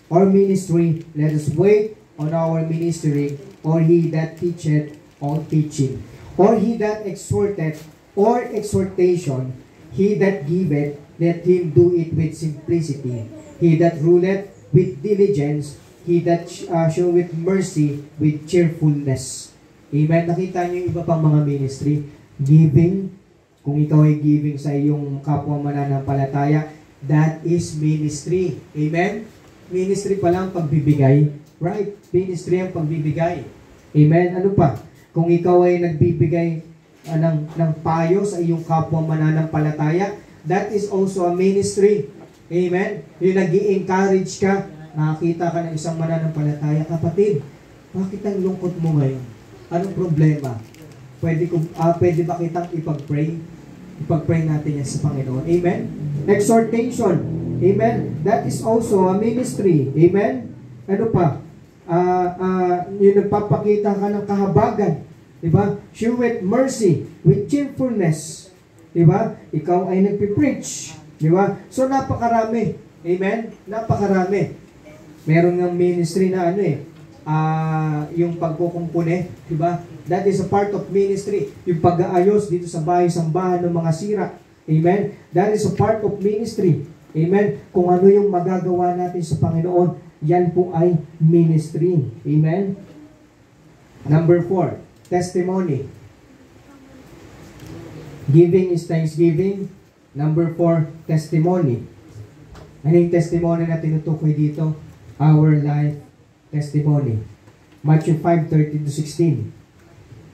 or ministry, let us wait on our ministry, or he that teacheth on teaching, or he that exhorteth or exhortation, he that giveth, let him do it with simplicity, he that ruleth with diligence, he that showeth mercy with cheerfulness. Amen? Nakita niyo yung iba pang mga ministry. Giving. Kung ikaw ay giving sa iyong kapwa mananampalataya, That is ministry. Amen? Ministry pa lang pagbibigay. Right? Ministry ang pagbibigay. Amen? Ano pa? Kung ikaw ay nagbibigay ng payo sa iyong kapwa mananampalataya, that is also a ministry. Amen? Yung nag-i-encourage ka, nakakita ka ng isang mananampalataya, kapatid, bakit ang lungkot mo ngayon? Anong problema? Pwede ba kitang ipag-pray? Ipag-pray natin yan sa Panginoon. Amen? Exhortation. Amen? That is also a ministry. Amen? Ano pa? Yung nagpapakita ka ng kahabagan. Diba? Show with mercy, with cheerfulness. Diba? Ikaw ay nagpipreach. Diba? So, napakarami. Amen? Napakarami. Meron ng ministry na yung pagkukumpune. Diba? That is a part of ministry. Yung pag-aayos dito sa bahay-sambahan ng mga sira. Amen? That is a part of ministry. Amen? Kung ano yung magagawa natin sa Panginoon, yan po ay ministry. Amen? Number 4, testimony. Giving is thanksgiving. Number 4, testimony. Ano yung testimony na tinutukoy dito? Our life testimony. Matthew 5:13-16.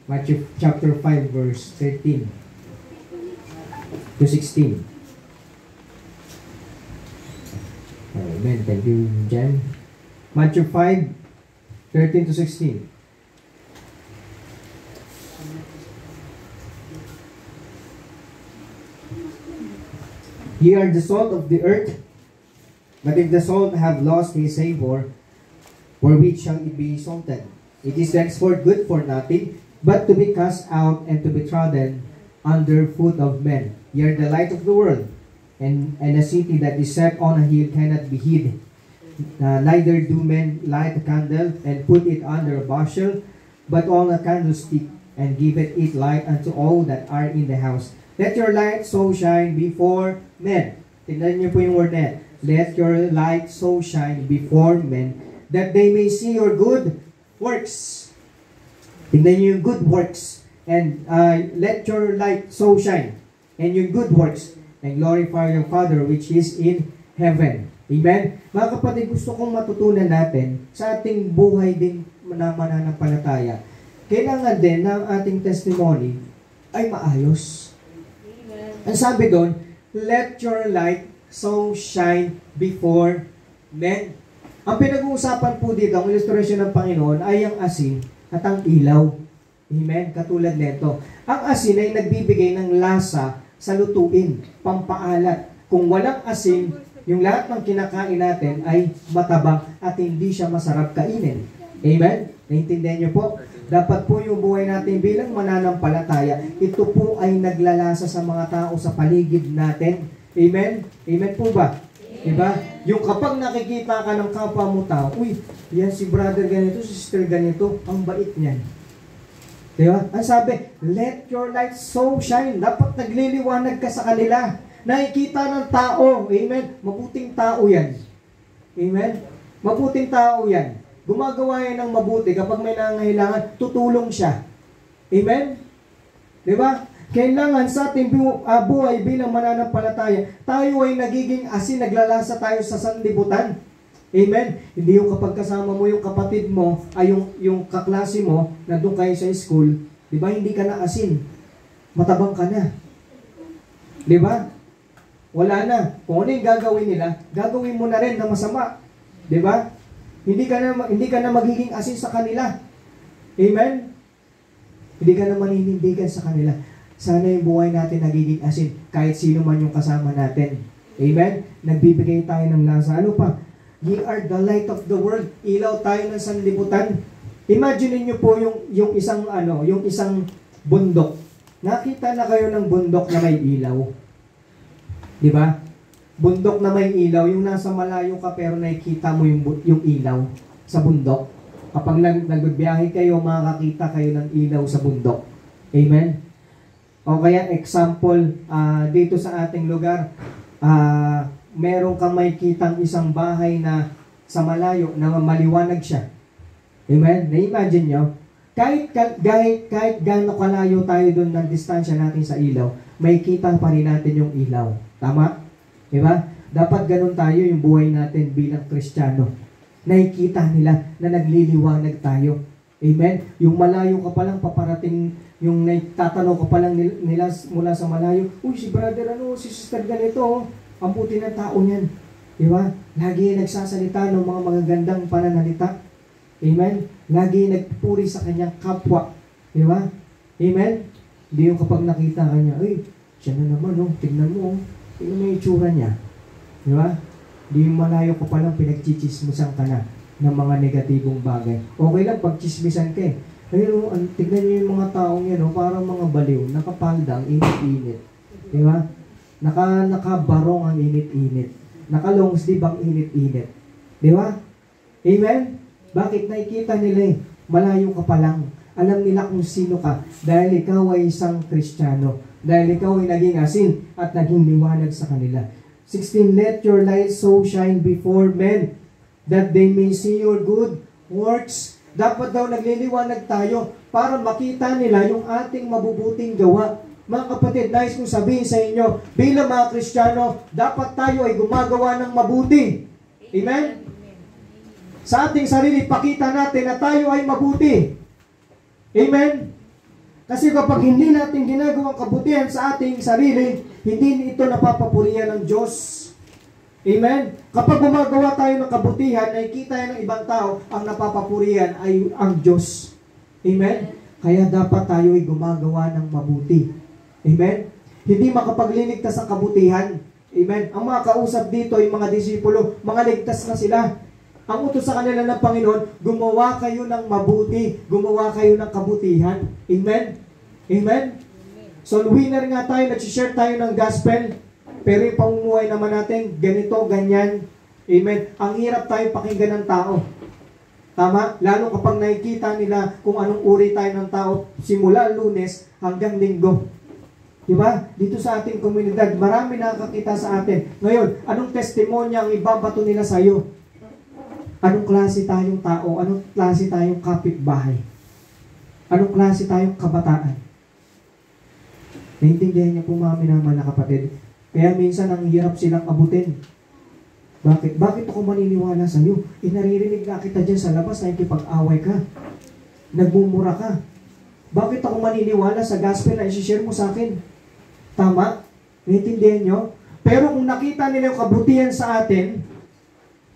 Matthew chapter 5 verse 13 to 16. Amen. Thank you, Jen. Matthew 5:13 to 16. Ye are the salt of the earth, but if the salt have lost his savor, wherewith shall it be salted? It is thenceforth good for nothing, but to be cast out and to be trodden under foot of men. Ye are the light of the world, and a city that is set on a hill cannot be hid. Neither do men light a candle and put it under a bushel, but on a candlestick, and giveth it light unto all that are in the house. Let your light so shine before men. Tingnan niyo po yung word na. Let your light so shine before men, that they may see your good works. Tingnan niyo yung good works. And let your light so shine. And your good works. And glorify your Father which is in heaven. Amen? Mga kapatid, gusto kong matutunan natin sa ating buhay din na mananampalataya. Kailangan din na ang ating testimony ay maayos. Ang sabi doon, let your light so shine before men. Ang pinag-uusapan po dito, ang illustration ng Panginoon ay ang asin at ang ilaw. Amen? Katulad nito. Ang asin ay nagbibigay ng lasa sa lutuin, pampaalat. Kung walang asin, yung lahat ng kinakain natin ay matabang at hindi siya masarap kainin. Amen? Naintindihan niyo po? Dapat po yung buhay natin bilang mananampalataya, ito po ay naglalasa sa mga tao sa paligid natin. Amen? Amen po ba? Diba? Yung kapag nakikita ka ng kapwa mo tao, uy, yan si brother ganito, si sister ganito, ang bait niyan. Diba? Ang sabi, let your light so shine. Dapat nagliliwanag ka sa kanila. Nakikita ng tao. Amen? Mabuting tao yan. Amen? Mabuting tao yan. Gumagawa yan ng mabuti. Kapag may nangangailangan, tutulong siya. Amen? Diba? Kailangan sa ating buhay bilang mananampalataya, tayo ay nagiging asin, naglalasa tayo sa sanlibutan. Amen? Hindi yung kapag kasama mo yung kapatid mo, ay yung kaklase mo, nandun kayo sa school, diba? Hindi ka na asin. Matabang ka na. Diba? Wala na. Kung ano yung gagawin nila, gagawin mo na rin na masama. Diba? Hindi ka na magiging asin sa kanila. Amen? Hindi ka na maninindigan sa kanila. Sana yung buhay natin nagiging asin kahit sino man yung kasama natin. Amen? Nagbibigay tayo ng lasa. Ano pa? Ye are the light of the world. Ilaw tayo ng sanlibutan. Imagine niyo po yung isang bundok. Nakita na kayo ng bundok na may ilaw. Di ba? Bundok na may ilaw, yung nasa malayo ka pero nakikita mo yung ilaw sa bundok. Kapag nagbibiyahe kayo, makakakita kayo ng ilaw sa bundok. Amen? O kaya example, dito sa ating lugar, meron kang makikitang isang bahay na sa malayo, na maliwanag siya. Amen? Na-imagine nyo? Kahit gaano kalayo tayo doon ng distansya natin sa ilaw, makikita pa rin natin yung ilaw. Tama? Diba? Dapat ganun tayo yung buhay natin bilang Kristiyano. Nakikita nila na nagliliwanag tayo. Amen? Yung malayo ka palang paparating, yung nagtatanong ka palang nila mula sa malayo, uy, si brother si sister ganito, ang puti ng tao niyan. Di ba? Lagi nagsasalita ng mga magagandang pananalita. Amen? Lagi nagpupuri sa kanyang kapwa. Di ba? Amen? Hindi yung kapag nakita ka niya, uy, siya na naman, tignan mo, tignan mo yung itsura niya. Di ba? Hindi yung malayo ka palang pinagchichismisan ka na ng mga negatibong bagay. Okay lang pag chismisan ka eh. Ayun, tignan niyo yung mga taong yan, parang mga baliw, nakapalda, ang init-init. Di ba? Nakabarong ang init-init. Nakalong sleeve ang init-init. Di ba? Amen? Bakit? Nakikita nila malayo ka pa lang. Alam nila kung sino ka dahil ikaw ay isang Kristiyano. Dahil ikaw ay naging asin at naging liwanag sa kanila. 16, let your light so shine before men that they may see your good works. Dapat daw nagliliwanag tayo para makita nila yung ating mabubuting gawa. Mga kapatid, nais kong sabihin sa inyo, bilang mga Kristiyano, dapat tayo ay gumagawa ng mabuti. Amen? Sa ating sarili, pakita natin na tayo ay mabuti. Amen? Kasi kapag hindi natin ginagawang kabutihan sa ating sarili, hindi ito napapapurihan ng Diyos. Amen? Kapag gumagawa tayo ng kabutihan, nakikita yan ng ibang tao, ang napapapurihan ay ang Diyos. Amen? Kaya dapat tayo ay gumagawa ng mabuti. Amen? Hindi makapagliligtas ang kabutihan. Amen? Ang mga kausap dito, yung mga disipulo, mga ligtas na sila. Ang utos sa kanila ng Panginoon, gumawa kayo ng mabuti, gumawa kayo ng kabutihan. Amen? Amen? So, winner nga tayo, nagsishare tayo ng gospel, pero yung pamumuhay naman natin, ganito, ganyan. Amen? Ang hirap tayo pakinggan ng tao. Tama? Lalo kapag nakikita nila kung anong uri tayo ng tao, simula Lunes hanggang Linggo. Diba? Dito sa ating komunidad, marami nakakita sa atin. Ngayon, anong testimonya ang ibabato nila sa iyo? Anong klase tayong tao? Anong klase tayong kapitbahay? Anong klase tayong kabataan? Naintindihan niyo po mga minamahal na kapatid. Kaya minsan ang hirap silang abutin. Bakit? Bakit ako maniniwala sa iyo? Naririnig na kita dyan sa labas na ikipag-away ka. Nagmumura ka. Bakit ako maniniwala sa gospel na isi-share mo sa akin? Tama? Naintindihan niyo? Pero kung nakita nila yung kabutihan sa atin,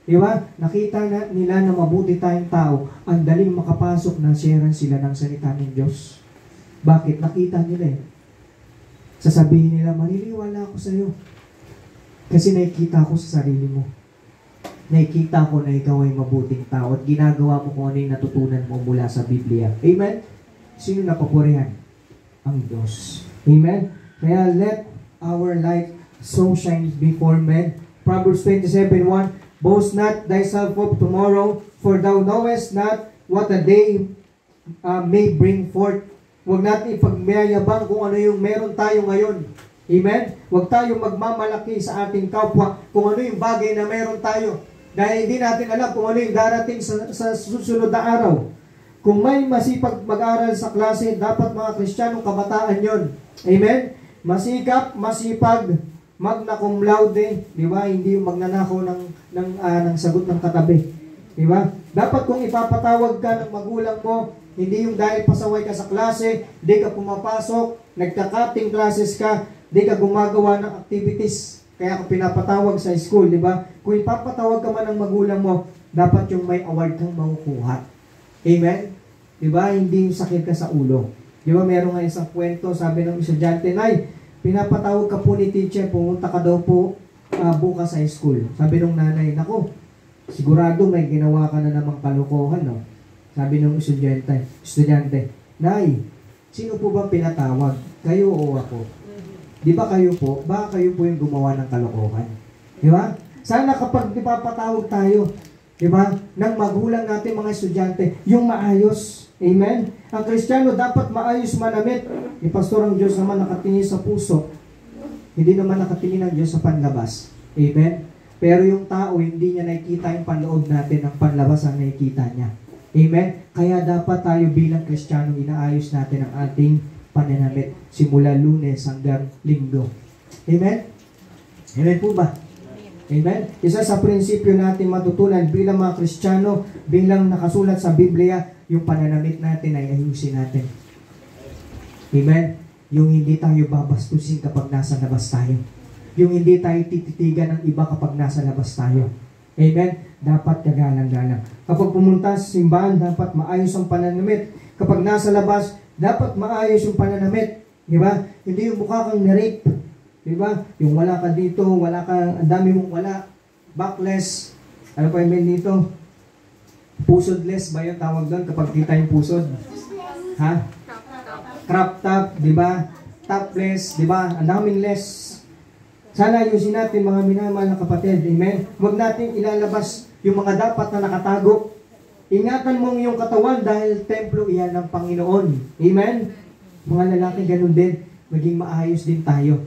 di ba? Nakita nila na mabuti tayong tao, ang daling makapasok na sharean sila ng salita ng Diyos. Bakit? Nakita nila Sasabihin nila, maniniwala ako sa iyo. Kasi nakikita ko sa sarili mo. Nakikita ko na ikaw ay mabuting tao at ginagawa mo kung ano yung natutunan mo mula sa Biblia. Amen? Sino napapurihan? Ang Diyos. Amen? Kaya let our light so shine before men. Proverbs 27:1, boast not thyself of tomorrow, for thou knowest not what a day may bring forth. Huwag natin ipagmayabang kung ano yung meron tayo ngayon. Amen? Huwag tayong magmamalaki sa ating kapwa kung ano yung bagay na meron tayo. Dahil hindi natin alam kung ano yung darating sa susunod na araw. Kung may masipag mag-aral sa klase, dapat mga Kristiyanong kabataan yon. Amen? Masikap, masipag, magna cum laude, di ba? Hindi yung magnanakaw ng sagot ng katabi. Di ba? Dapat kung ipapatawag ka ng magulang mo, hindi yung dahil pasaway ka sa klase, di ka pumapasok, nagka-cutting classes ka, di ka gumagawa ng activities, kaya ka pinapatawag sa school, di ba? Kung ipapatawag ka man ng magulang mo, dapat yung may award kang makukuha. Amen? Di ba? Hindi yung sakit ka sa ulo. Di ba? Meron nga isang kwento, sabi ng estudyante, Nay, pinapatawag ka po ni teacher, pumunta ka daw po bukas sa school. Sabi ng nanay, nako, sigurado may ginawa ka na namang kalokohan, no? Sabi ng estudyante, Nay, sino po ba pinatawag? Kayo o ako? Di ba kayo po? Baka kayo po yung gumawa ng kalokohan. Di ba? Sana kapag ipapatawag tayo, di ba, ng magulang natin mga estudyante, yung maayos. Amen? Ang Kristiyano dapat maayos manamit. Ni Pastor, ang Diyos naman nakatingin sa puso. Hindi naman nakatingin ang Diyos sa panlabas. Amen? Pero yung tao, hindi niya nakikita yung panloob natin, ang panlabas ang nakikita niya. Amen? Kaya dapat tayo bilang Kristiyano, inaayos natin ang ating pananamit simula Lunes hanggang Linggo. Amen? Amen po ba? Amen? Isa sa prinsipyo natin matutunan bilang mga Kristiyano, bilang nakasulat sa Biblia, yung pananamit natin ay ayusin natin. Amen? Yung hindi tayo babastusin kapag nasa labas tayo. Yung hindi tayo tititigan ng iba kapag nasa labas tayo. Amen? Dapat kagalang-galang. Kapag pumunta sa simbahan, dapat maayos ang pananamit. Kapag nasa labas, dapat maayos yung pananamit. Di ba? Hindi yung mukha kang na-rape. Di ba? Yung wala ka dito, wala kang, ang dami mong wala. Backless. Ano pa yung dito? Pusodless ba yung tawag doon kapag kita yung pusod? Ha? Crop top, di ba? Topless, di ba? Ang daming less. Sana ayusin natin mga minamahal na kapatid. Amen? Huwag natin ilalabas yung mga dapat na nakatago. Ingatan mong iyong katawan dahil templo iyan ng Panginoon. Amen? Mga lalaki, ganun din. Maging maayos din tayo.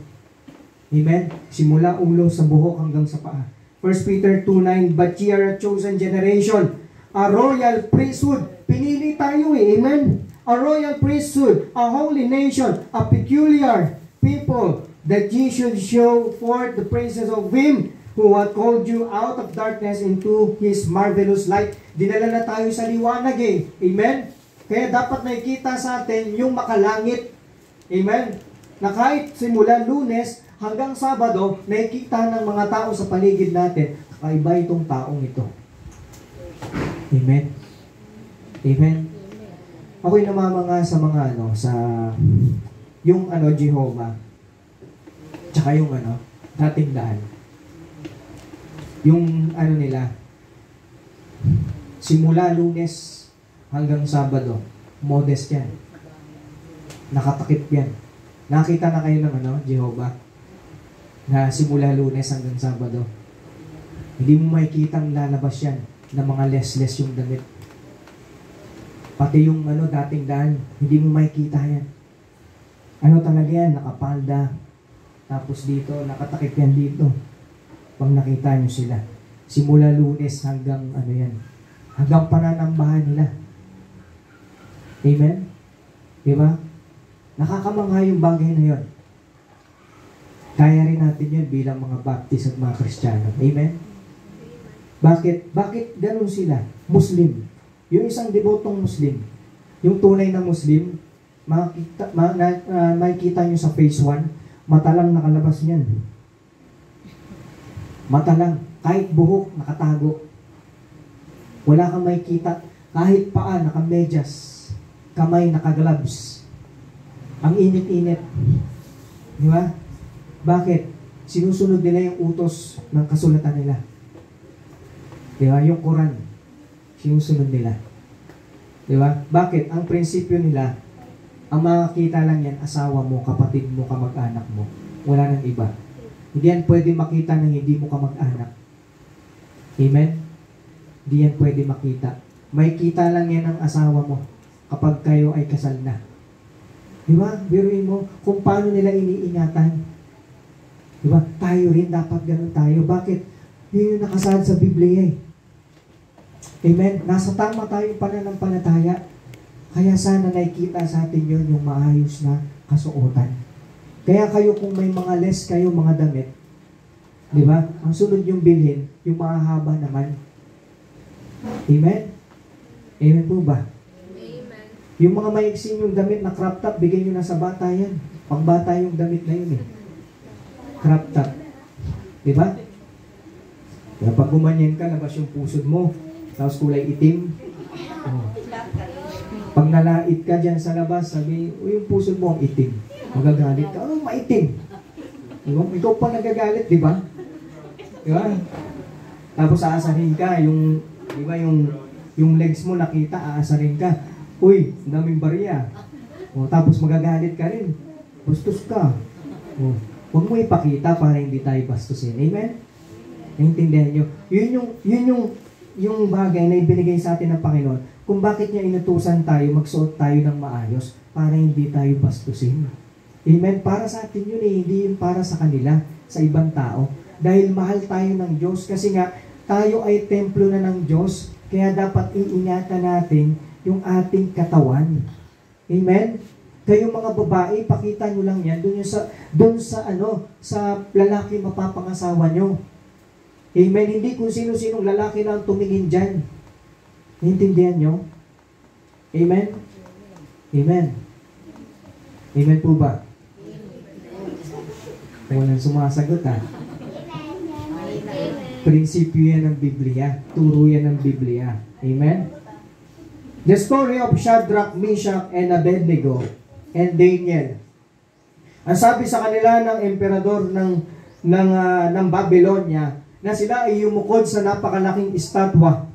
Amen? Simula ulo sa buhok hanggang sa paa. 1 Peter 2:9, but ye are a chosen generation, a royal priesthood. Pinili tayo eh. Amen? A royal priesthood, a holy nation, a peculiar people, that ye should show forth the praises of Him who hath called you out of darkness into His marvelous light. Dinala na tayo sa liwanag eh. Amen? Kaya dapat nakikita sa atin yung makalangit. Amen? Na kahit simula Lunes hanggang Sabado, nakikita ng mga tao sa paligid natin, kakaiba itong taong ito. Amen? Amen? Ako'y namamanga sa mga sa yung Jehovah, tsaka yung dating daan. Yung nila, simula Lunes hanggang Sabado, modest yan. Nakatakip yan. Nakita na kayo ng Jehovah, na simula Lunes hanggang Sabado. Hindi mo makikitang lalabas yan na mga less yung damit. Pati yung dating daan, hindi mo makikita yan. Talaga yan, nakapalda. Tapos dito, nakatakip yan dito. Pag nakita nyo sila. Simula Lunes hanggang yan. Hanggang pananambahan nila. Amen? Diba? Nakakamangha yung bagay na yon. Kaya rin natin yun bilang mga Baptist at mga Kristiyano. Amen? Bakit? Bakit ganun sila? Muslim. Yung isang debotong Muslim, yung tunay na Muslim, makikita nyo sa phase 1, mata lang nakalabas niyan. Mata lang. Kahit buhok, nakatago. Wala kang makikita. Kahit paa, nakamedyas. Kamay, nakagloves. Ang init-init. Di ba? Bakit? Sinusunod nila yung utos ng kasulatan nila. Di ba? Yung Quran. Sinusunod nila. Di ba? Bakit? Ang prinsipyo nila, ang makakita lang yan, asawa mo, kapatid mo, kamag-anak mo. Wala nang iba. Hindi yan pwede makita ng hindi mo kamag-anak. Amen? Hindi yan pwede makita. May kita lang yan ng asawa mo kapag kayo ay kasal na. Di ba? Biruin mo kung paano nila iniingatan. Di ba? Tayo rin, dapat ganun tayo. Bakit? Yun yung nakasaad sa Biblia eh. Amen? Nasa tama tayong pananampalataya. Kaya sana nakikita sa atin yun yung maayos na kasuotan. Kaya kayo kung may mga less kayo, mga damit, di ba? Ang sunod yung bilhin, yung mahahaba naman. Amen? Amen po ba? Amen. Yung mga maiksing yung damit na crop top, bigay nyo na sa bata yan. Pang bata yung damit na yun eh. Crop top. Di ba? Kaya pag gumanyan ka, labas yung pusod mo. Tapos kulay itim. Oh. Pag nalait ka dyan sa labas, sabi, yung pusod mo ang itim. Magagalit ka, maitim. Diba? Ikaw pa nagagalit, di ba? Diba? Tapos aasarin ka, di ba, yung legs mo nakita, aasarin ka. Uy, daming barya. O, tapos magagalit ka rin. Bastos ka. O, huwag mo ipakita para hindi tayo bastusin. Amen? Naintindihan nyo? Yun yung bagay na ibinigay sa atin ng Panginoon, kung bakit niya inutusan tayo, magsuot tayo ng maayos para hindi tayo bastusin. Amen? Para sa atin yun eh, hindi yun para sa kanila, sa ibang tao. Dahil mahal tayo ng Diyos, kasi nga, tayo ay templo na ng Diyos, kaya dapat iingatan natin yung ating katawan. Amen? Kayong mga babae, pakita nyo lang yan, doon sa lalaki mapapangasawa nyo. Amen? Hindi kung sino-sinong lalaki na ang tumingin dyan. Naintindihan nyo? Amen? Amen. Amen po ba? Walang sumasagot ha. Prinsipyo yan ng Biblia. Turo yan ng Biblia. Amen? The story of Shadrach, Meshach, and Abednego and Daniel. Ang sabi sa kanila ng emperador ng Babylonia na sila ay yumukod sa napakalaking estatwa.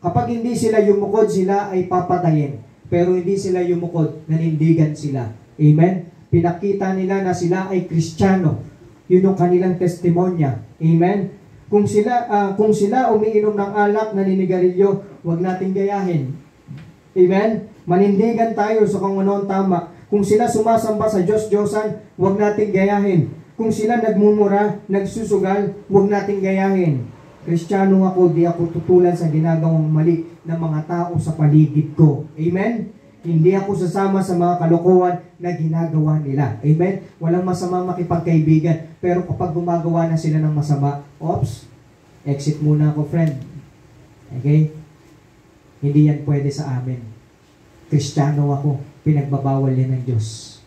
Kapag hindi sila yumukod, sila ay papatayin. Pero hindi sila yumukod, nanindigan sila. Amen? Pinakita nila na sila ay Kristiyano. Yun yung kanilang testimonya. Amen? Kung sila umiinom ng alak, naninigarilyo, huwag nating gayahin. Amen? Manindigan tayo sa kung ano ang tama. Kung sila sumasamba sa Diyos-Diyosan, huwag nating gayahin. Kung sila nagmumura, nagsusugal, huwag nating gayahin. Kristiyano ako, di ako tutulan sa ginagawang mali ng mga tao sa paligid ko. Amen? Hindi ako sasama sa mga kalokohan na ginagawa nila. Amen? Walang masama makipagkaibigan. Pero kapag gumagawa na sila ng masama, oops, exit muna ako, friend. Okay? Hindi yan pwede sa amin. Kristiyano ako. Pinagbabawal yan ng Diyos.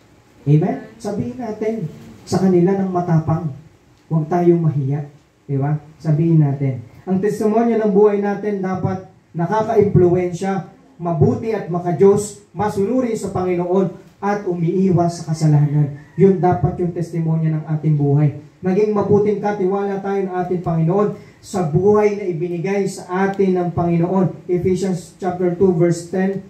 Amen? Sabihin natin sa kanila ng matapang. Huwag tayong mahiya. Diba? Sabihin natin. Ang testimonya ng buhay natin dapat nakaka-impluwensya, mabuti at makadiyos, masunuri sa Panginoon, at umiiwas sa kasalanan. Yun dapat yung testimonya ng ating buhay. Naging mabuting katiwala tayo ng ating Panginoon sa buhay na ibinigay sa atin ng Panginoon. Ephesians chapter 2 verse 10,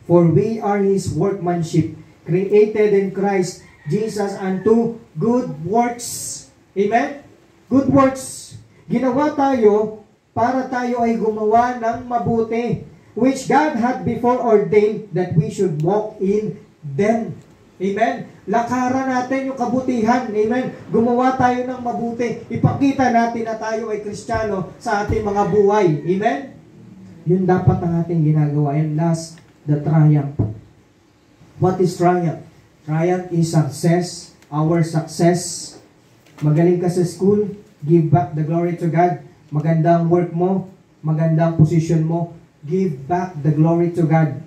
For we are His workmanship, created in Christ Jesus unto good works. Amen? Good works. Ginawa tayo para tayo ay gumawa ng mabuti, which God had before ordained that we should walk in them. Amen? Lakaran natin yung kabutihan. Amen? Gumawa tayo ng mabuti. Ipakita natin na tayo ay Kristiyano sa ating mga buhay. Amen? Yun dapat ang ating ginagawa. And last, the triumph. What is triumph? Triumph is success. Our success. Magaling ka sa school, give back the glory to God. Magandang work mo, magandang position mo, give back the glory to God.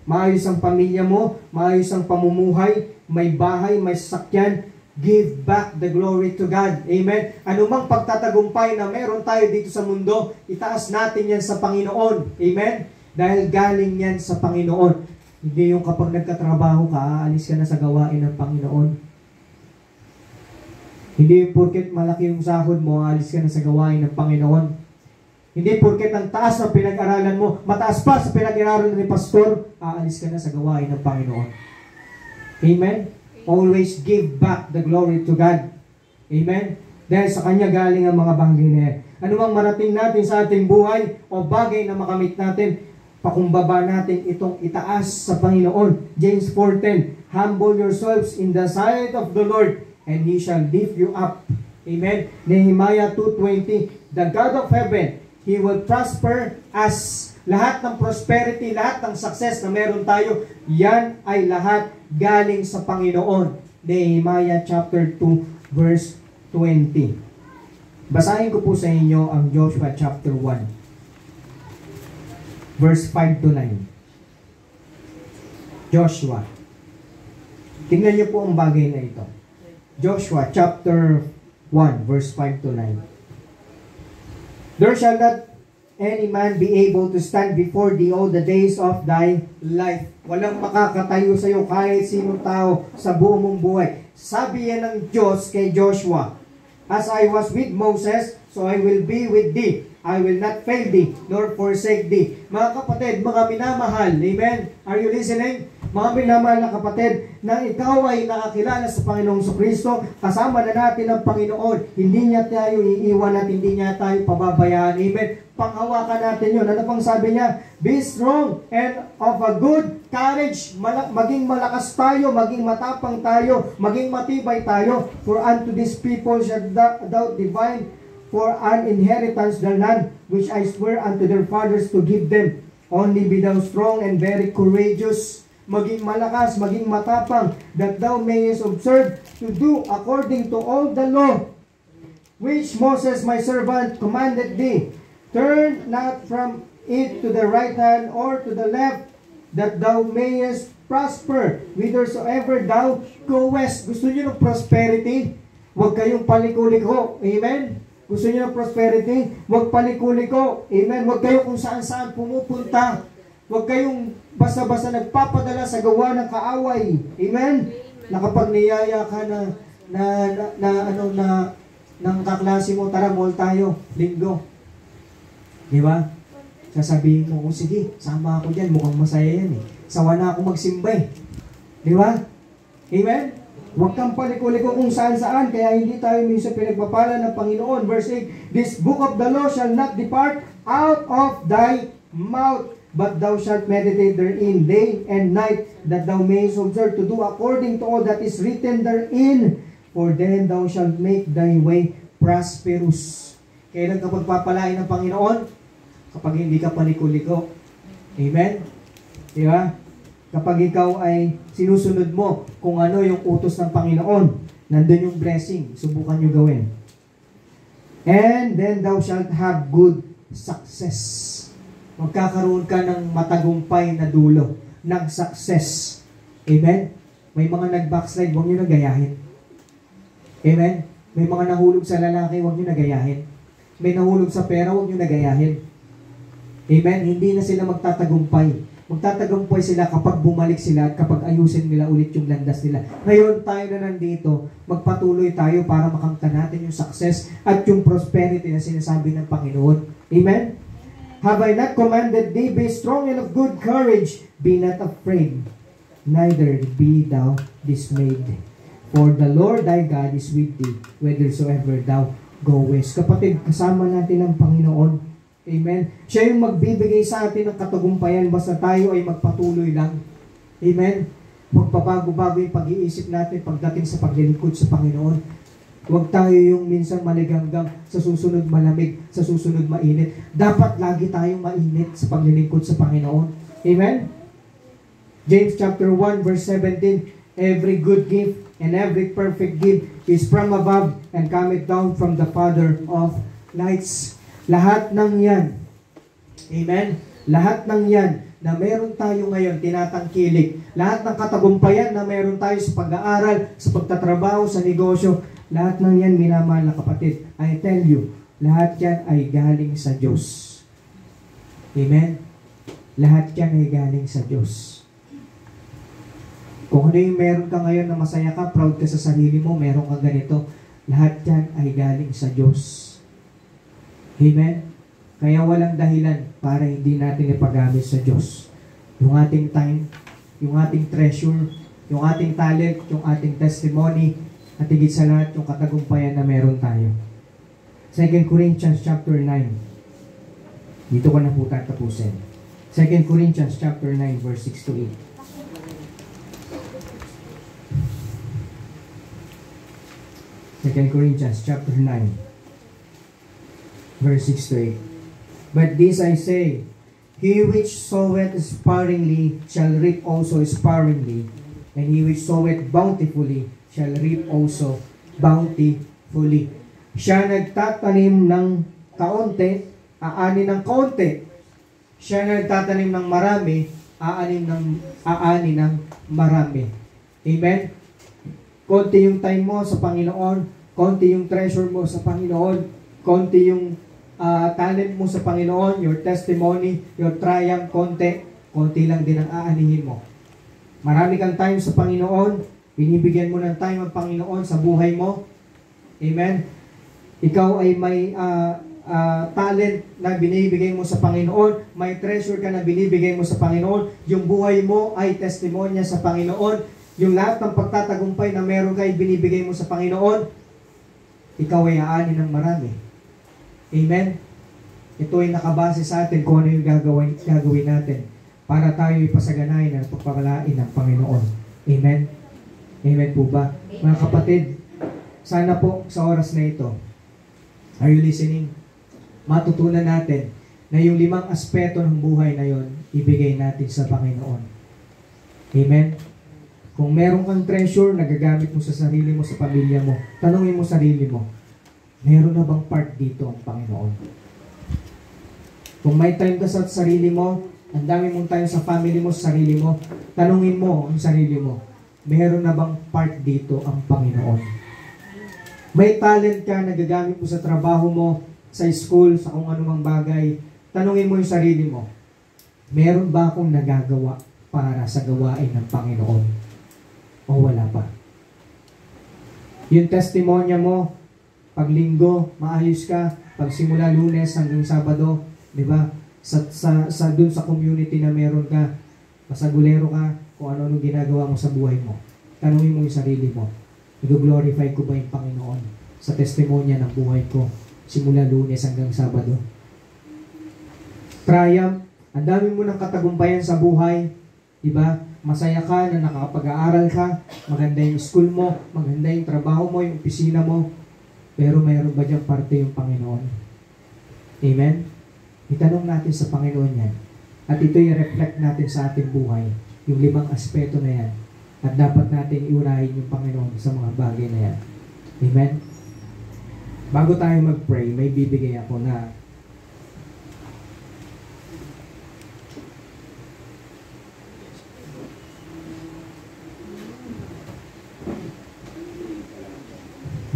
Maayos ang pamilya mo, maayos ang pamumuhay, may bahay, may sasakyan, give back the glory to God. Amen? Anumang pagtatagumpay na meron tayo dito sa mundo, itaas natin yan sa Panginoon. Amen? Dahil galing yan sa Panginoon. Hindi yung kapag nagkatrabaho ka, aalis ka na sa gawain ng Panginoon. Hindi porket malaki yung sahod mo, aalis ka na sa gawain ng Panginoon. Hindi porket ang taas ng pinag-aralan mo, mataas pa sa pinag-aralan ni Pastor, aalis ka na sa gawain ng Panginoon. Amen? Always give back the glory to God. Amen? Dahil sa Kanya galing ang mga bagay na yan. Ano mang marating natin sa ating buhay o bagay na makamit natin, pakumbaba natin itong itaas sa Panginoon. James 4:10, Humble yourselves in the sight of the Lord, and He shall lift you up. Amen? Nehemiah 2:20, The God of heaven, He will prosper us. Lahat ng prosperity, lahat ng success na meron tayo, yan ay lahat galing sa Panginoon. Nehemiah chapter 2 verse 20. Basahin ko po sa inyo ang Joshua chapter 1 verse 5 to 9. Joshua. Tingnan niyo po ang bagay na ito. Joshua chapter 1 verse 5 to 9. There shall not any man be able to stand before thee all the days of thy life. Walang makakatayo sa iyo kahit sinong tao sa buong mong buhay. Sabi yan ng Diyos kay Joshua, As I was with Moses, so I will be with thee. I will not fail thee, nor forsake thee. Mga kapatid, mga minamahal, amen? Are you listening? Mga minamahal na kapatid, na ikaw ay nakakilala sa Panginoong Kristo, kasama na natin ang Panginoon. Hindi niya tayo iiwan at hindi niya tayo pababayaan. Amen? Panghawakan natin yun. Ano pang sabi niya? Be strong and of a good courage. Maging malakas tayo, maging matapang tayo, maging matibay tayo. For unto these people shall thou divine for an inheritance the land which I swear unto their fathers to give them. Only be thou strong and very courageous. Maging malakas, maging matapang, that thou mayest observe to do according to all the law which Moses my servant commanded thee. Turn not from it to the right hand or to the left, that thou mayest prosper whithersoever thou goest. Gusto niyo ng prosperity? Huwag kayong paliko-liko. Amen? Gusto niyo ng prosperity? Huwag paliko-liko. Amen? Huwag kayo kung saan-saan pumupunta. Huwag kayong basta-basta nagpapadala sa gawa ng kaaway. Amen? Na kapag niyaya ka ng kaklase mo, tara, mall tayo, linggo. Di ba? Sasabihin mo, sige, sama ako dyan, mukhang masaya yan eh. Sawa na ako magsimba eh. Di ba? Amen? Huwag kang paliko-liko kung saan-saan, kaya hindi tayo minsan pinagpapala ng Panginoon. Verse 8, this book of the law shall not depart out of thy mouth, but thou shalt meditate therein day and night, that thou mayest observe to do according to all that is written therein. For then thou shalt make thy way prosperous. Kailan ka pagpapalain ng Panginoon? Kapag hindi ka paliko-liko. Amen? Di ba? Kapag ikaw ay sinusunod mo kung ano yung utos ng Panginoon, nandun yung blessing. Subukan nyo gawin. And then thou shalt have good success. Magkakaroon ka ng matagumpay na dulo, ng success. Amen? May mga nag-backslide, huwag nyo nagayahin. Amen? May mga nahulog sa lalaki, huwag nyo nagayahin. May nahulog sa pera, huwag nyo nagayahin. Amen? Hindi na sila magtatagumpay. Magtatagumpay sila kapag bumalik sila at kapag ayusin nila ulit yung landas nila. Ngayon tayo na nandito, magpatuloy tayo para makamtan natin yung success at yung prosperity na sinasabi ng Panginoon. Amen? Have I not commanded thee, be strong and of good courage, be not afraid, neither be thou dismayed. For the Lord thy God is with thee, whithersoever thou goest. Kapatid, kasama natin ang Panginoon. Amen? Siya yung magbibigay sa atin ng katagumpayan basta tayo ay magpatuloy lang. Amen? Magpabago-bago yung pag-iisip natin pagdating sa paglilingkod sa Panginoon. Huwag tayo yung minsan maliganggang sa susunod malamig, sa susunod mainit. Dapat lagi tayong mainit sa paglilingkod sa Panginoon. Amen? James chapter 1 verse 17, every good gift and every perfect gift is from above and cometh down from the Father of lights. Lahat ng yan, amen? Lahat ng yan na meron tayo ngayon tinatangkilik, lahat ng katagumpayan na meron tayo sa pag-aaral, sa pagtatrabaho, sa negosyo, lahat ng yan, minamahal na kapatid, I tell you, lahat yan ay galing sa Diyos. Amen? Lahat yan ay galing sa Diyos. Kung ano yung meron ka ngayon na masaya ka, proud ka sa sarili mo, meron ka ganito, lahat yan ay galing sa Diyos. Amen? Kaya walang dahilan para hindi natin ipagamit sa Diyos. Yung ating time, yung ating treasure, yung ating talent, yung ating testimony, at higit sa lahat yung katagumpayan na meron tayo. 2 Corinthians chapter 9. Dito ko na po tatapusin. 2 Corinthians chapter 9 verse 6 to 8. 2 Corinthians chapter 9 verse 6 to 8. But this I say, he which soweth sparingly shall reap also sparingly, and he which soweth bountifully shall reap also bountifully. Siya nagtatanim ng kaunti, aani ng kaunti. Siya nagtatanim ng marami, aani ng marami. Amen? Konti yung time mo sa Panginoon, konti yung treasure mo sa Panginoon, konti yung talent mo sa Panginoon, your testimony, your triumph, konti lang din ang aanihin mo. Marami kang time sa Panginoon, binibigyan mo ng time ang Panginoon sa buhay mo. Amen? Ikaw ay may talent na binibigay mo sa Panginoon, may treasure ka na binibigay mo sa Panginoon, yung buhay mo ay testimonya sa Panginoon, yung lahat ng pagtatagumpay na meron ka ay binibigay mo sa Panginoon, ikaw ay aani ng marami. Amen? Ito ay nakabase sa atin kung ano yung gagawin natin para tayo ipasaganayin at pagpapalain ng Panginoon. Amen? Amen po ba? Mga kapatid, sana po sa oras na ito, are you listening? Matutunan natin na yung 5 aspeto ng buhay na yon, ibigay natin sa Panginoon. Amen? Kung meron kang treasure, nagagamit mo sa sarili mo, sa pamilya mo, tanungin mo sarili mo, Meron na bang part dito ang Panginoon? Kung may time ka sa sarili mo, ang dami mong time sa family mo, sa sarili mo, tanungin mo ang sarili mo, meron na bang part dito ang Panginoon? May talent ka na gagamit mo sa trabaho mo, sa school, sa kung anumang bagay, tanungin mo yung sarili mo, meron ba akong nagagawa para sa gawain ng Panginoon? O wala pa? Yung testimonya mo, pag linggo, maayos ka, pag simula Lunes hanggang Sabado, di ba? Dun sa community na meron ka, masagulero ka, kung ano ginagawa mo sa buhay mo. Tanungin mo yung sarili mo, i-glorify ko ba yung Panginoon sa testimonya ng buhay ko? Simula Lunes hanggang Sabado. Triumph, ang dami mo ng katagumpayan sa buhay, di ba? Masaya ka na nakakapag-aaral ka, maganda yung school mo, maganda yung trabaho mo, yung opisina mo, pero mayroon ba diyang parte yung Panginoon? Amen? Itanong natin sa Panginoon yan. At ito i-reflect natin sa ating buhay, yung 5 aspeto na yan. At dapat natin iunahin yung Panginoon sa mga bagay na yan. Amen? Bago tayo mag-pray, may bibigay ako na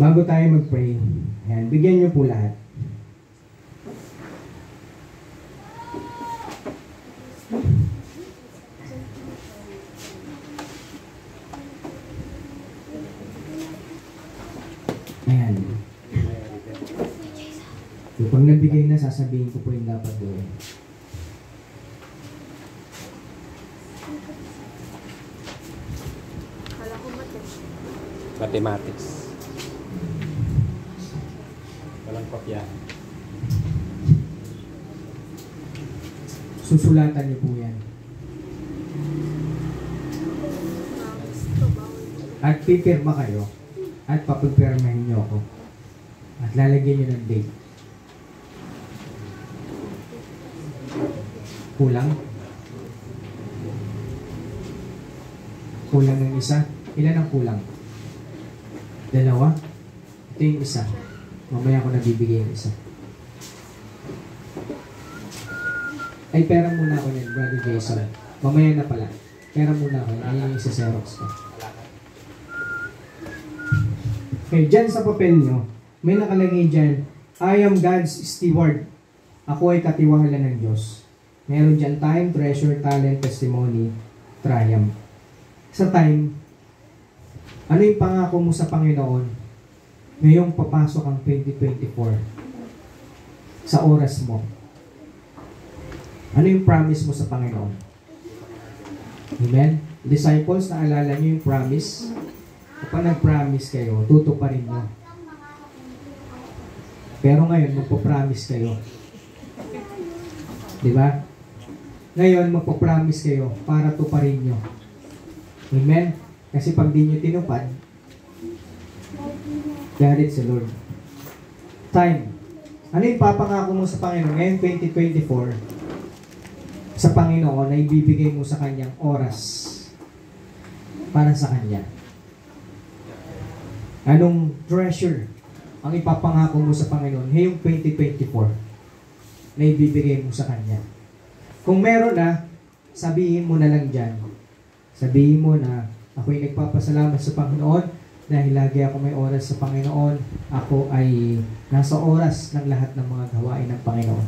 ayan, bigyan niyo po lahat. Ayan. So, pag nabigay na, sasabihin ko po yung dapat gawin. Mathematics. Walang kopya. Susulatan niyo po yan. At pipirma kayo. At papipirmahin niyo ako. At lalagyan niyo ng date. Kulang? Kulang ng isa? Ilan ang kulang? 2? Ito yung isa. Mamaya ko nabibigay yung isa. Ay, pera muna ako yan, Brother Jason. Mamaya na pala. Pera muna ako. Ayan yung isa Xerox ko. Okay, dyan sa papel nyo, may nakalagay dyan, I am God's steward. Ako ay katiwala ng Diyos. Meron dyan time, treasure, talent, testimony, triumph. Sa time, ano yung pangako mo sa Panginoon ngayong papasok ang 2024 sa oras mo? Ano yung promise mo sa Panginoon? Amen? Disciples, naalala nyo yung promise? Kapag nag-promise kayo, tutuparin nyo. Pero ngayon, magpo-promise kayo. Diba? Ngayon, magpo-promise kayo para tuparin nyo. Amen? Kasi pag di nyo tinupad, galit sa Lord. Time. Ano yung papangako mo sa Panginoon ngayon 2024? Sa Panginoon na ibibigay mo sa Kanyang oras para sa Kanya. Anong treasure ang ipapangako mo sa Panginoon ngayong 2024 na ibibigay mo sa Kanya? Kung meron na, sabihin mo na lang dyan. Sabihin mo na, ako'y nagpapasalamat sa Panginoon dahil lagi ako may oras sa Panginoon. Ako ay nasa oras ng lahat ng mga gawain ng Panginoon.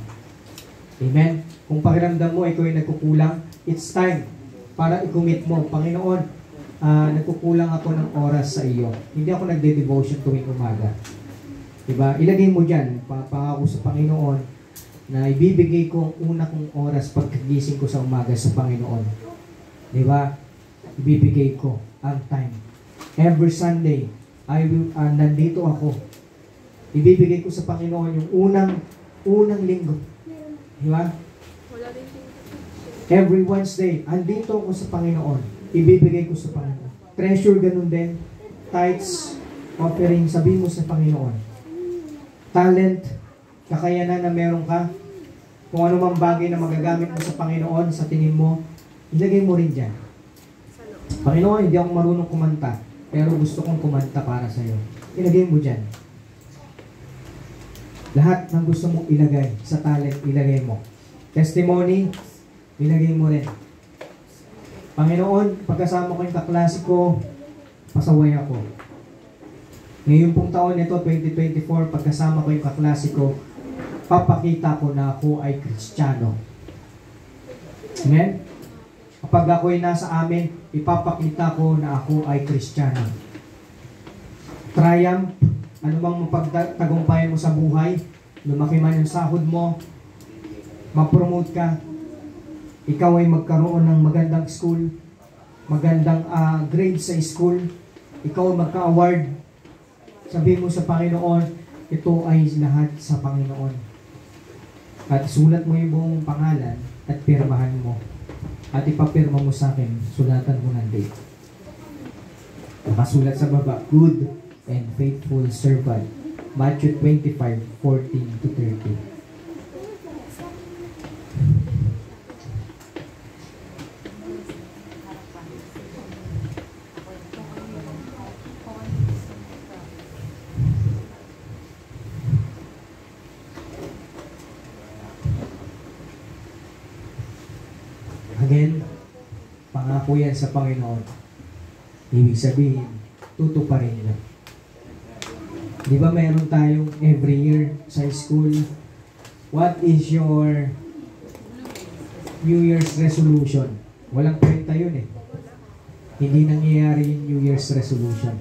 Amen? Kung pakiramdam mo, ikaw ay nagkukulang, it's time para i-commit mo. Panginoon, nagkukulang ako ng oras sa iyo. Hindi ako nagde-devotion tuwing umaga. Diba? Ilagay mo dyan, pangako sa Panginoon na ibibigay ko ang una kong oras pagkagising ko sa umaga sa Panginoon. Diba? Ibibigay ko ang time. Every Sunday, nandito ako. Ibibigay ko sa Panginoon yung unang linggo. Diba? Every Wednesday, andito ako sa Panginoon. Ibibigay ko sa Panginoon. Treasure, ganun din. Tithes, offering, sabihin mo sa Panginoon. Talent, kakayanan na meron ka. Kung ano mang bagay na magagamit mo sa Panginoon, sa tingin mo, ilagay mo rin dyan. Panginoon, hindi ako marunong kumanta, pero gusto kong kumanta para sa iyo. Ilagay mo dyan. Lahat ng gusto mong ilagay sa talent, ilagay mo. Testimony, ilagay mo rin. Panginoon, pagkasama ko yung kaklase ko, pasaway ako. Ngayon pong taon nito, 2024, pagkasama ko yung kaklase ko, papakita ko na ako ay Kristiyano. Amen? Kapag ako'y nasa amin, ipapakita ko na ako ay Kristiyano. Triumph, anumang mapagtagumpayan mo sa buhay, lumaki man yung sahod mo, ma-promote ka, ikaw ay magkaroon ng magandang school, magandang grade sa school, ikaw ay magka-award, sabi mo sa Panginoon, ito ay lahat sa Panginoon. At sulat mo yung buong pangalan at pirmahan mo. At ipapirma mo sa akin, sulatan mo ng date. Nakasulat sa baba, good and faithful servant. Matthew 25:14-30. Again, pangako yan sa Panginoon. Ibig sabihin, tutuparin niya. Di ba meron tayong every year sa school, what is your New Year's resolution? Walang kwenta yun eh. Hindi nangyayari yung New Year's resolution.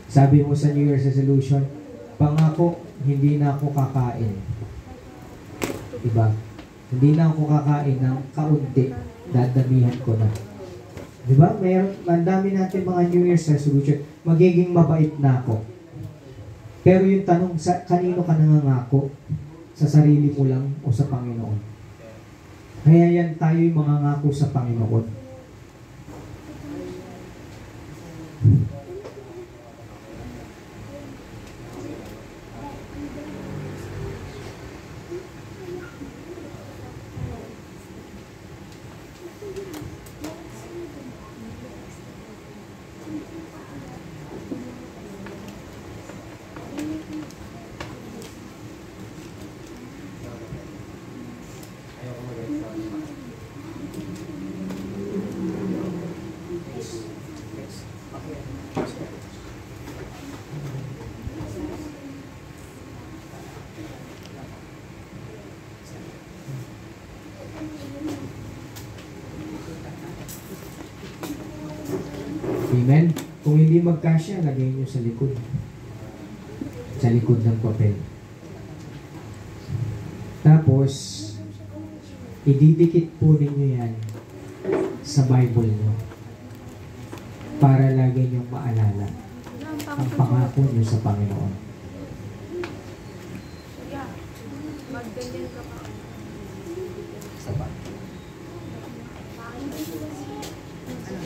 Sabi mo sa New Year's resolution, pangako, hindi na ako kakain. Diba? Hindi na ako kakain ng kaunti, dadamihan ko na. Diba? Ang dami natin mga New Year's resolution, magiging mabait na ako. Pero yung tanong, kanino ka nangangako? Sa sarili mo lang o sa Panginoon? Kaya yan tayo yung mga ngako sa Panginoon. Amen? Kung hindi magkasya, lagay nyo sa likod. Sa likod ng papel. Tapos, ididikit po ninyo yan sa Bible nyo para lagi nyong maalala ang pangako nyo sa Panginoon.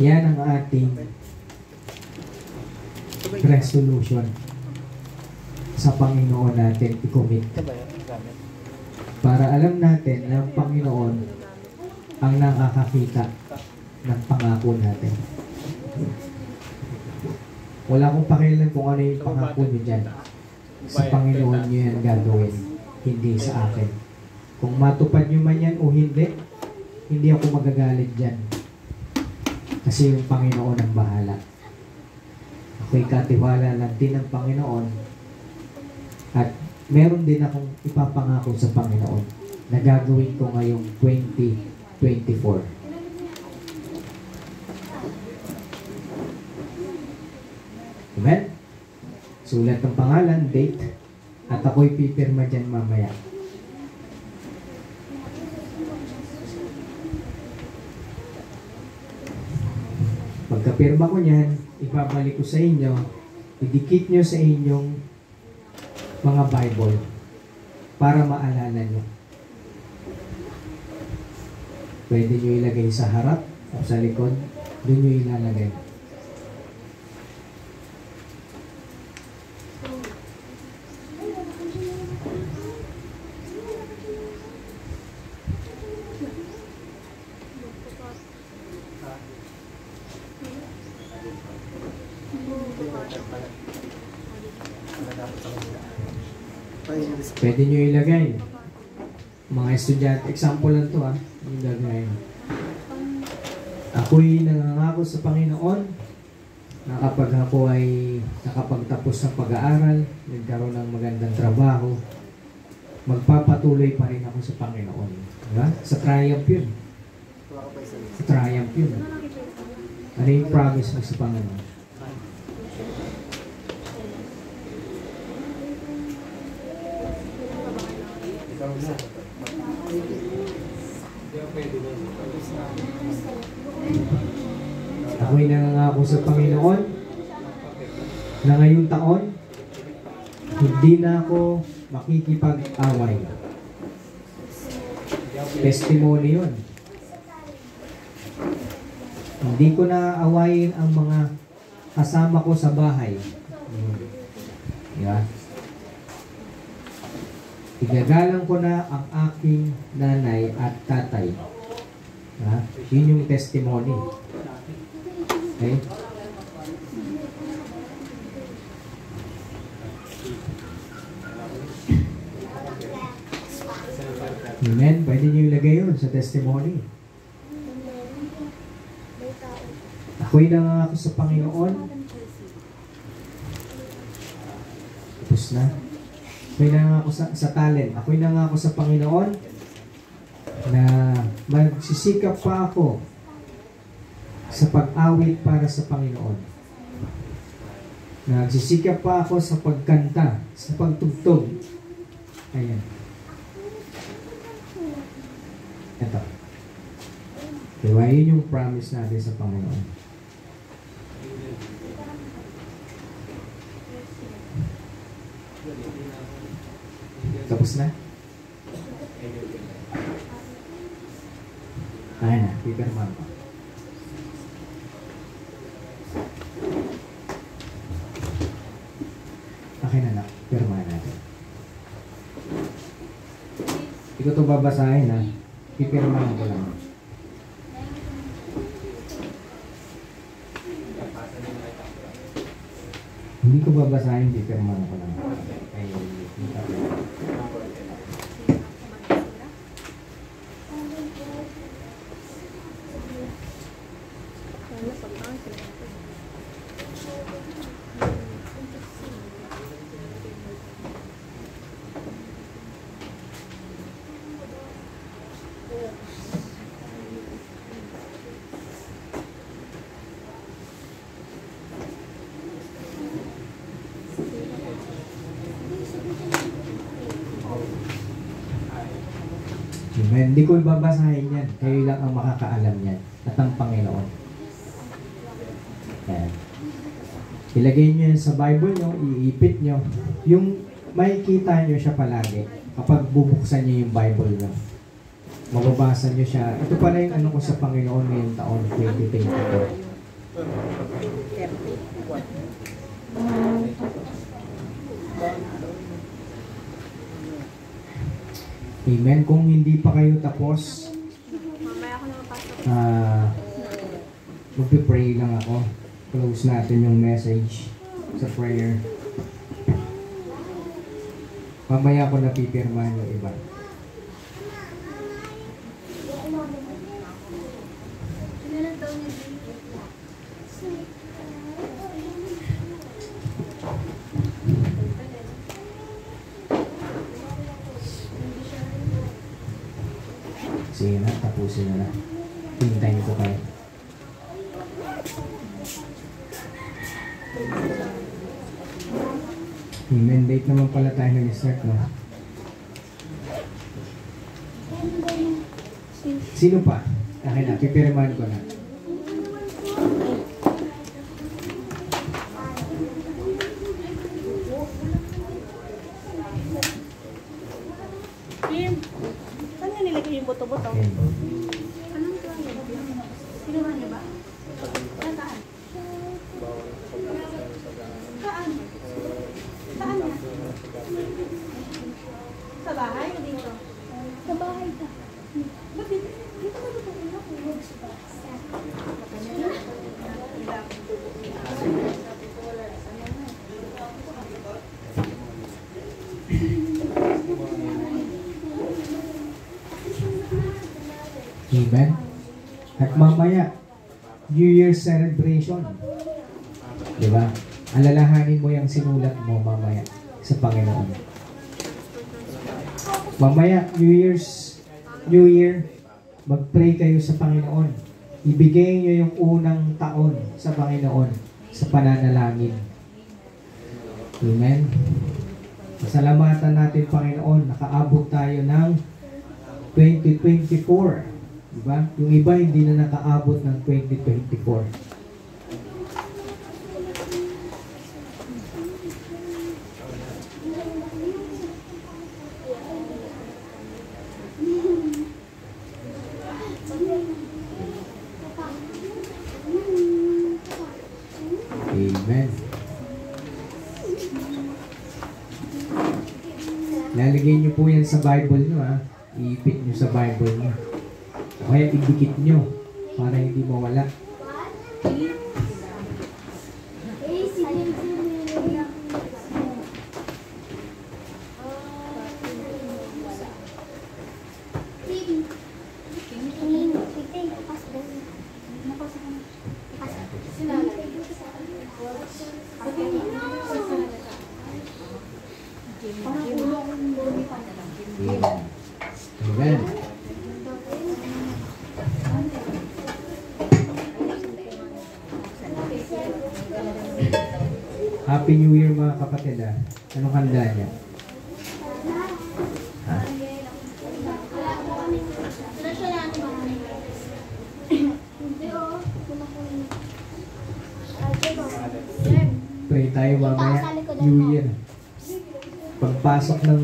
Yan ang ating resolution sa Panginoon natin i-commit. Para alam natin na ang Panginoon ang nakakakita ng pangako natin. Wala akong pakialam kung ano yung pangako nyo dyan. Sa Panginoon nyo yan gagawin, hindi sa akin. Kung matupad nyo man yan o hindi ako magagalit dyan. Kasi yung Panginoon ang bahala. Ako'y katiwala lang din ng Panginoon at meron din akong ipapangako sa Panginoon na gagawin ko ngayong 2024. Amen? Sulat ng pangalan, date, at ako'y pipirma dyan mamaya. Pagkapirma ko niyan, ibabalik ko sa inyo, idikit nyo sa inyong mga Bible para maalala nyo. Pwede nyo ilagay sa harap o sa likod, doon nyo ilalagay. Pwede nyo ilagay. Mga estudyante, example lang to ha. Yung gagawin. Ako'y nangangako sa Panginoon na kapag ako ay nakapagtapos ng pag-aaral, nagkaroon ng magandang trabaho, magpapatuloy pa rin ako sa Panginoon. Diba? Sa triumph yun. Sa triumph yun. Ano yung promise mo sa Panginoon? Ako'y nangangako sa Panginoon na ngayong taon, hindi na ako makikipag-away. Testimony yun. Hindi ko na awayin ang mga kasama ko sa bahay. Diba? Igagalang ko na ang aking nanay at tatay. Ha? Yun yung testimony. Okay? Amen? Pwede nyo ilagay yun sa testimony. Ako'y nangako sa Panginoon. Tapos na. Ako'y nangako sa talent. Ako'y nangako sa Panginoon na magsisikap pa ako sa pag-awit para sa Panginoon. Nagsisikap pa ako sa pagkanta, sa pagtugtog. Ayan. Ito. Diba, yun yung promise natin sa Panginoon. Tapos na? Ayan na, pipirman ko. Akin na, pirmahan natin. Hindi ko ito babasahin ha. Pipirmahan ko lang. Hindi ko babasahin, pipirmahan ko lang. Ay, Amen. Hindi ko babasahin yan. Kayo lang ang makakaalam yan. At ang Panginoon. Ayan. Ilagay nyo yan sa Bible nyo, iipit nyo. Yung makikita nyo siya palagi kapag bubuksan nyo yung Bible nyo. Mababasa nyo siya. Ito pala yung ano ko sa Panginoon ngayong taon, 2022. Amen. Kung hindi pa kayo tapos, magpipray lang ako. Close natin yung message sa prayer. Mamaya ko napipirmahan yung iba. Sige na, tapusin na na. Hintayin ko kayo. Amen. Date naman pala tayo nag-start, no? Sino pa? Akin na, pipirmahan ko na. Kim, saan nga nilagay yung buto-buto? Okay. Anong tuwan yun? Sinuhan niyo ba? Saan? Saan? Saan na? Sa bahay o dito? Sa bahay ka. Ba't dito? Dito ba ito kung nakulog sa bahay? Amen? At mamaya, New Year's celebration. Di ba? Alalahanin mo yung sinulat mo mamaya sa Panginoon. Mamaya, New Year, mag-pray kayo sa Panginoon. Ibigay nyo yung unang taon sa Panginoon sa pananalangin. Amen? Pasalamatan natin, Panginoon, nakaabot tayo ng 2024. Diba? Yung iba hindi na nakaabot ng 2024. Amen. Lalagay niyo po yan sa Bible niyo, ha. Iipit niyo sa Bible niyo. O kaya idikit niyo para hindi mawala. Amen. Happy New Year mga kapatid, ha. Anong handa niya? Ha? Pray tayo mamaya. New Year. Pagpasok ng